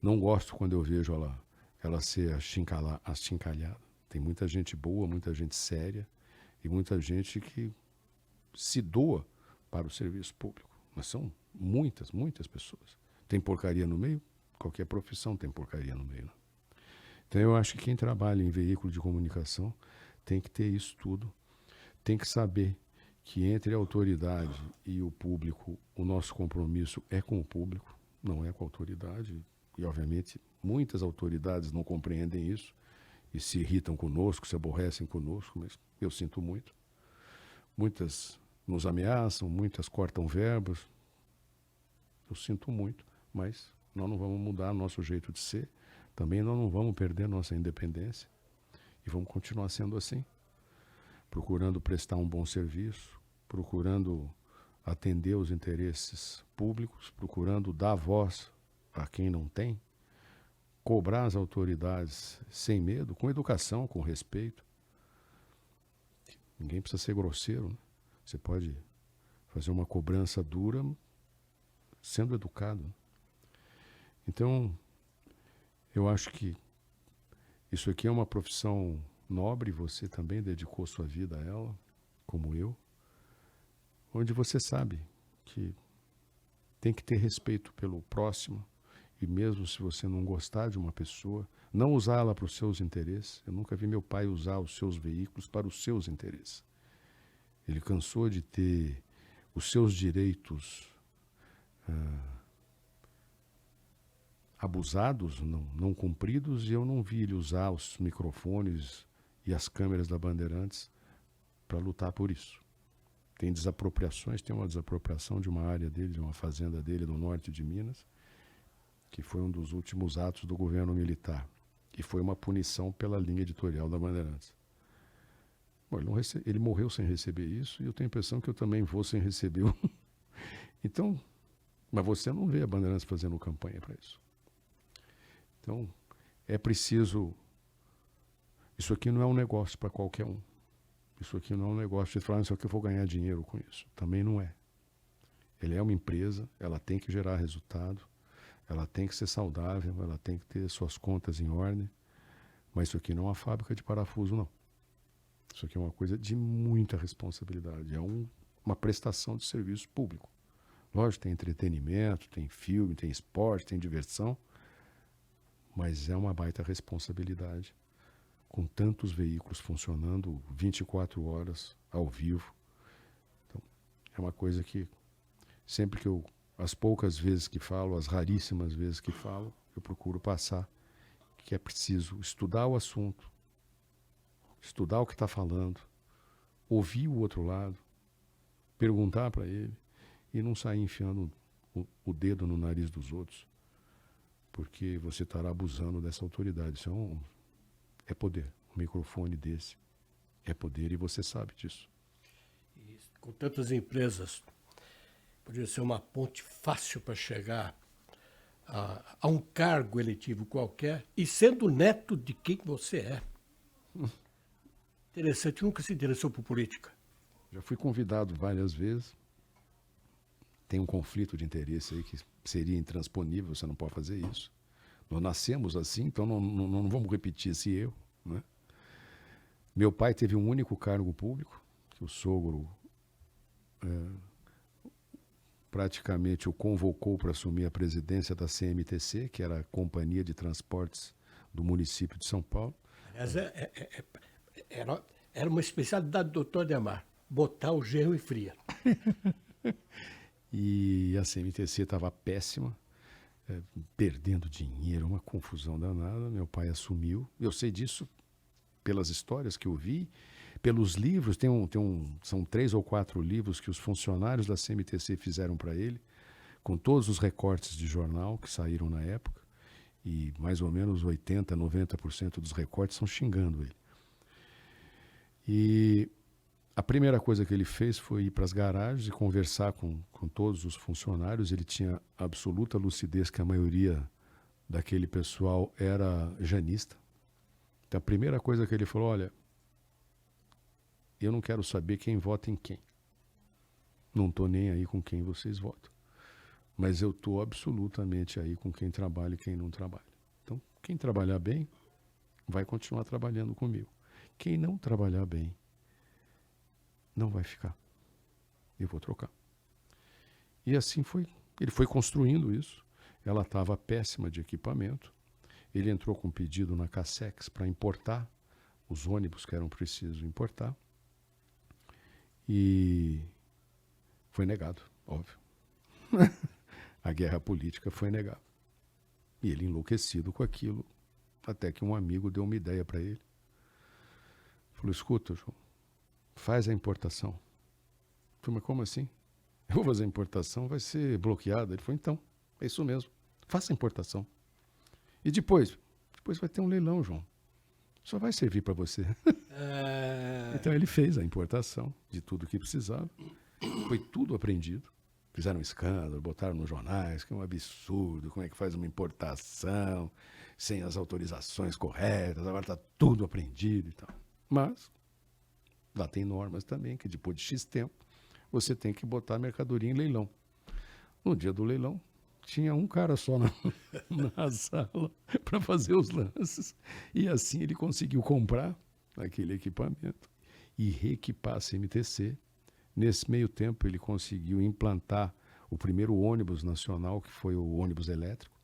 Não gosto quando eu vejo ela ser achincalhada. Tem muita gente boa, muita gente séria e muita gente que se doa para o serviço público. Mas são muitas pessoas. Tem porcaria no meio? Qualquer profissão tem porcaria no meio, né? Então eu acho que quem trabalha em veículo de comunicação tem que ter isso tudo. Tem que saber que entre a autoridade e o público, o nosso compromisso é com o público, não é com a autoridade. E, obviamente, muitas autoridades não compreendem isso e se irritam conosco, se aborrecem conosco, mas eu sinto muito. Muitas nos ameaçam, muitas cortam verbos. Eu sinto muito, mas nós não vamos mudar nosso jeito de ser. Também nós não vamos perder nossa independência e vamos continuar sendo assim, procurando prestar um bom serviço, procurando atender os interesses públicos, procurando dar voz a quem não tem, cobrar as autoridades sem medo, com educação, com respeito. Ninguém precisa ser grosseiro, né? Você pode fazer uma cobrança dura sendo educado. Então, eu acho que isso aqui é uma profissão nobre, você também dedicou sua vida a ela, como eu, onde você sabe que tem que ter respeito pelo próximo, e mesmo se você não gostar de uma pessoa, não usá-la para os seus interesses. Eu nunca vi meu pai usar os seus veículos para os seus interesses. Ele cansou de ter os seus direitos abusados, não cumpridos, e eu não vi ele usar os microfones e as câmeras da Bandeirantes para lutar por isso. Tem desapropriações, tem uma desapropriação de uma área dele, de uma fazenda dele no norte de Minas, que foi um dos últimos atos do governo militar, e foi uma punição pela linha editorial da Bandeirantes. Bom, ele morreu sem receber isso, e eu tenho a impressão que eu também vou sem receber. Então, mas você não vê a Bandeirantes fazendo campanha para isso. Então, é preciso... Isso aqui não é um negócio para qualquer um. Isso aqui não é um negócio de falar, isso aqui eu vou ganhar dinheiro com isso. Também não é. Ele é uma empresa, ela tem que gerar resultado, ela tem que ser saudável, ela tem que ter suas contas em ordem, Mas isso aqui não é uma fábrica de parafuso, não. Isso aqui é uma coisa de muita responsabilidade. É uma prestação de serviço público. Lógico, tem entretenimento, tem filme, tem esporte, tem diversão, mas é uma baita responsabilidade com tantos veículos funcionando 24 horas ao vivo. Então, é uma coisa que sempre que as poucas vezes que falo, as raríssimas vezes que falo, eu procuro passar que é preciso estudar o assunto, estudar o que está falando, ouvir o outro lado, perguntar para ele e não sair enfiando o dedo no nariz dos outros, porque você estará abusando dessa autoridade. Isso é poder. Um microfone desse é poder e você sabe disso. E com tantas empresas, podia ser uma ponte fácil para chegar a um cargo eletivo qualquer e sendo neto de quem você é. Interessante, nunca se interessou por política. Já fui convidado várias vezes. Tem um conflito de interesse aí que seria intransponível, você não pode fazer isso. Nós nascemos assim, então não vamos repetir esse erro, né? Meu pai teve um único cargo público, que o sogro praticamente o convocou para assumir a presidência da CMTC, que era a Companhia de Transportes do município de São Paulo. Aliás, era uma especialidade do Dr. Adhemar, botar o genro em fria. E a CMTC estava péssima, perdendo dinheiro, uma confusão danada. Meu pai assumiu. Eu sei disso pelas histórias que eu vi, pelos livros. São 3 ou 4 livros que os funcionários da CMTC fizeram para ele, com todos os recortes de jornal que saíram na época. E mais ou menos 80%, 90% dos recortes são xingando ele. E a primeira coisa que ele fez foi ir para as garagens e conversar com todos os funcionários. Ele tinha absoluta lucidez que a maioria daquele pessoal era janista. Então a primeira coisa que ele falou, olha, eu não quero saber quem vota em quem. Não estou nem aí com quem vocês votam. Mas eu estou absolutamente aí com quem trabalha e quem não trabalha. Então, quem trabalhar bem, vai continuar trabalhando comigo. Quem não trabalhar bem, não vai ficar. Eu vou trocar. E assim foi. Ele foi construindo isso. Ela estava péssima de equipamento. Ele entrou com um pedido na Cassex para importar os ônibus que eram precisos importar. E foi negado, óbvio. A guerra política foi negada. E ele enlouquecido com aquilo, até que um amigo deu uma ideia para ele. Falou, escuta, João, faz a importação. Eu falei, mas como assim? Eu vou fazer a importação, vai ser bloqueada. Ele falou, então, é isso mesmo, faça a importação. E depois vai ter um leilão, João. Só vai servir para você. Então ele fez a importação de tudo que precisava. Foi tudo apreendido. Fizeram um escândalo, botaram nos jornais, que é um absurdo, como é que faz uma importação sem as autorizações corretas, agora está tudo apreendido e tal. Mas lá tem normas também, que depois de X tempo, você tem que botar a mercadoria em leilão. No dia do leilão, tinha um cara só na sala para fazer os lances. E assim ele conseguiu comprar aquele equipamento e reequipar a CMTC. Nesse meio tempo, ele conseguiu implantar o primeiro ônibus nacional, que foi o ônibus elétrico.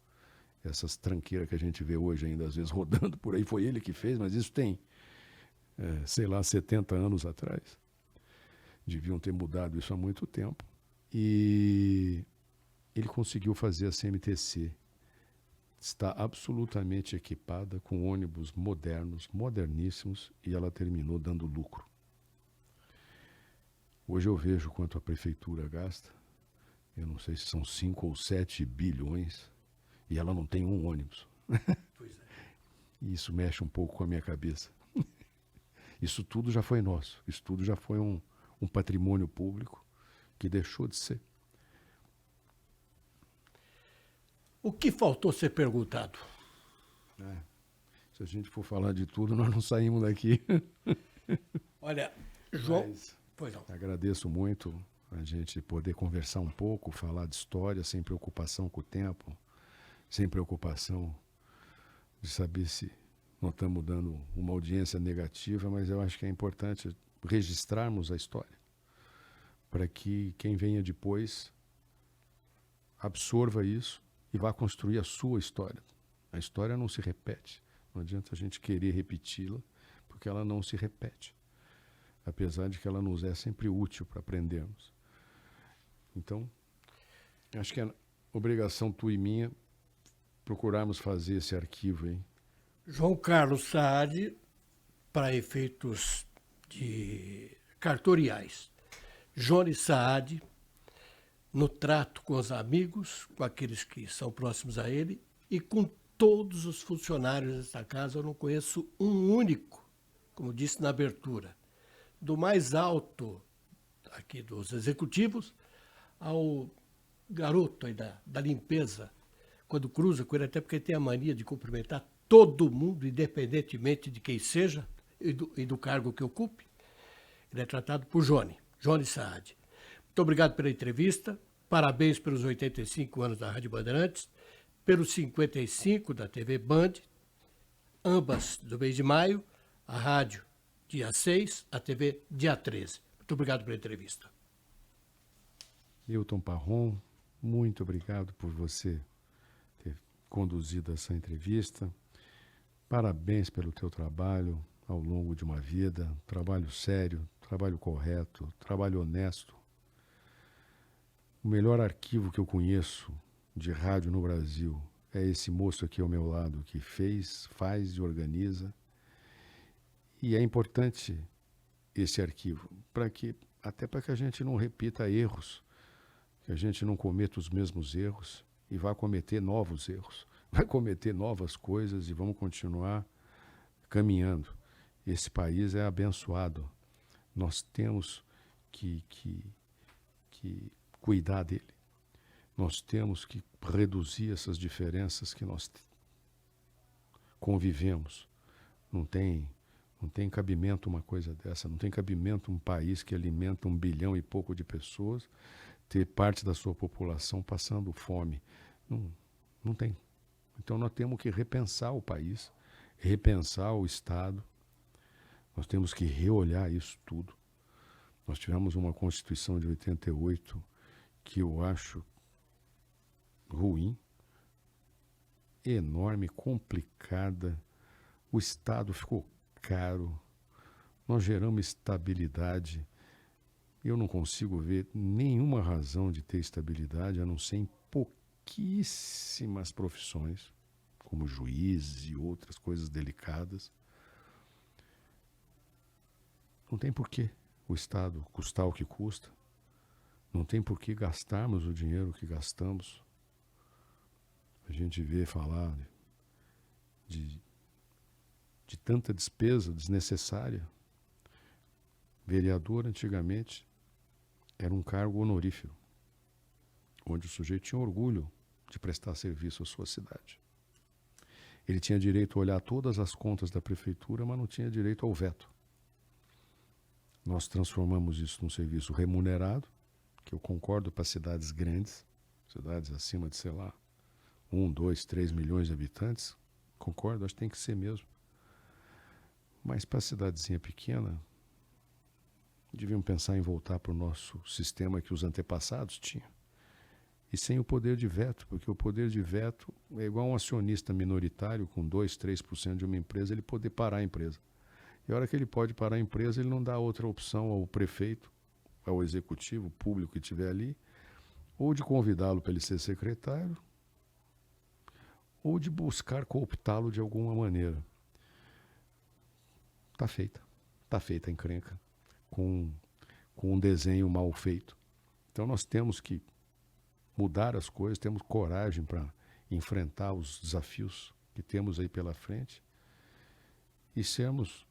Essas tranqueiras que a gente vê hoje ainda, às vezes, rodando por aí, foi ele que fez, mas isso tem, 70 anos atrás. Deviam ter mudado isso há muito tempo. E ele conseguiu fazer a CMTC. Está absolutamente equipada com ônibus modernos, moderníssimos, e ela terminou dando lucro. Hoje eu vejo quanto a prefeitura gasta, eu não sei se são 5 ou 7 bilhões, e ela não tem um ônibus. Pois é. E isso mexe um pouco com a minha cabeça. Isso tudo já foi nosso, isso tudo já foi um patrimônio público que deixou de ser. O que faltou ser perguntado? Se a gente for falar de tudo, nós não saímos daqui. Olha, João... Mas Pois não. agradeço muito a gente poder conversar um pouco, falar de história, sem preocupação com o tempo, sem preocupação de saber se nós estamos dando uma audiência negativa, mas eu acho que é importante registrarmos a história, para que quem venha depois absorva isso e vá construir a sua história. A história não se repete. Não adianta a gente querer repeti-la, porque ela não se repete. Apesar de que ela nos é sempre útil para aprendermos. Então, acho que é obrigação tua e minha procurarmos fazer esse arquivo aí. João Carlos Saad, para efeitos cartoriais. Johnny Saad, no trato com os amigos, com aqueles que são próximos a ele, e com todos os funcionários desta casa, eu não conheço um único, como disse na abertura, do mais alto aqui dos executivos ao garoto aí da limpeza, quando cruza com ele, até porque ele tem a mania de cumprimentar todo mundo, independentemente de quem seja e do cargo que ocupe. Ele é tratado por Johnny Saad. Muito obrigado pela entrevista, parabéns pelos 85 anos da Rádio Bandeirantes, pelos 55 da TV Band, ambas do mês de maio, a rádio dia 6, a TV dia 13. Muito obrigado pela entrevista. Hilton Parron, muito obrigado por você ter conduzido essa entrevista. Parabéns pelo teu trabalho ao longo de uma vida, trabalho sério, trabalho correto, trabalho honesto. O melhor arquivo que eu conheço de rádio no Brasil é esse moço aqui ao meu lado, que fez, faz e organiza. E é importante esse arquivo, até para que a gente não repita erros, que a gente não cometa os mesmos erros e vá cometer novos erros, vai cometer novas coisas e vamos continuar caminhando. Esse país é abençoado, nós temos que cuidar dele. Nós temos que reduzir essas diferenças que nós convivemos. Não tem cabimento uma coisa dessa, não tem cabimento um país que alimenta 1 bilhão e pouco de pessoas ter parte da sua população passando fome. Não tem. Então nós temos que repensar o país, repensar o Estado, nós temos que reolhar isso tudo. Nós tivemos uma Constituição de 88 que eu acho ruim, enorme, complicada, o Estado ficou caro, nós geramos estabilidade. Eu não consigo ver nenhuma razão de ter estabilidade, a não ser em pouquíssimas profissões, como juízes e outras coisas delicadas. Não tem porquê o Estado custar o que custa, não tem porquê gastarmos o dinheiro que gastamos. A gente vê falar de tanta despesa desnecessária. Vereador, antigamente, era um cargo honorífero, onde o sujeito tinha orgulho de prestar serviço à sua cidade. Ele tinha direito a olhar todas as contas da prefeitura, mas não tinha direito ao veto. Nós transformamos isso num serviço remunerado, que eu concordo para cidades grandes, cidades acima de, 1, 2, 3 milhões de habitantes, concordo, acho que tem que ser mesmo. Mas para a cidadezinha pequena, deviam pensar em voltar para o nosso sistema que os antepassados tinham. E sem o poder de veto, porque o poder de veto é igual um acionista minoritário com 2, 3% de uma empresa, ele poder parar a empresa. E a hora que ele pode parar a empresa, ele não dá outra opção ao prefeito, ao executivo público que estiver ali, ou de convidá-lo para ele ser secretário, ou de buscar cooptá-lo de alguma maneira. Está feita a encrenca, com um desenho mal feito. Então nós temos que mudar as coisas, temos coragem para enfrentar os desafios que temos aí pela frente e sermos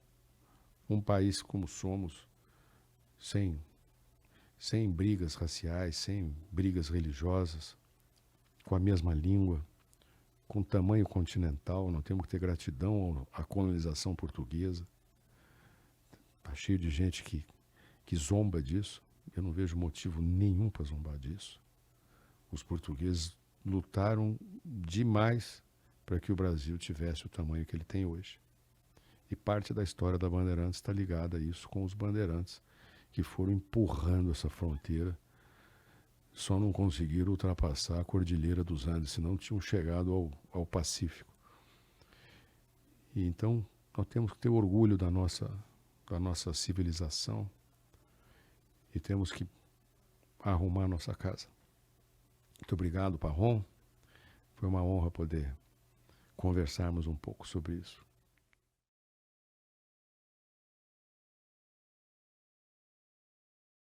um país como somos, sem brigas raciais, sem brigas religiosas, com a mesma língua, com tamanho continental. Nós temos que ter gratidão à colonização portuguesa. Está cheio de gente que zomba disso. Eu não vejo motivo nenhum para zombar disso. Os portugueses lutaram demais para que o Brasil tivesse o tamanho que ele tem hoje. E parte da história da Bandeirantes está ligada a isso, com os bandeirantes que foram empurrando essa fronteira. Só não conseguiram ultrapassar a Cordilheira dos Andes, senão tinham chegado ao Pacífico. E então, nós temos que ter orgulho da nossa civilização e temos que arrumar nossa casa. Muito obrigado, Parron. Foi uma honra poder conversarmos um pouco sobre isso.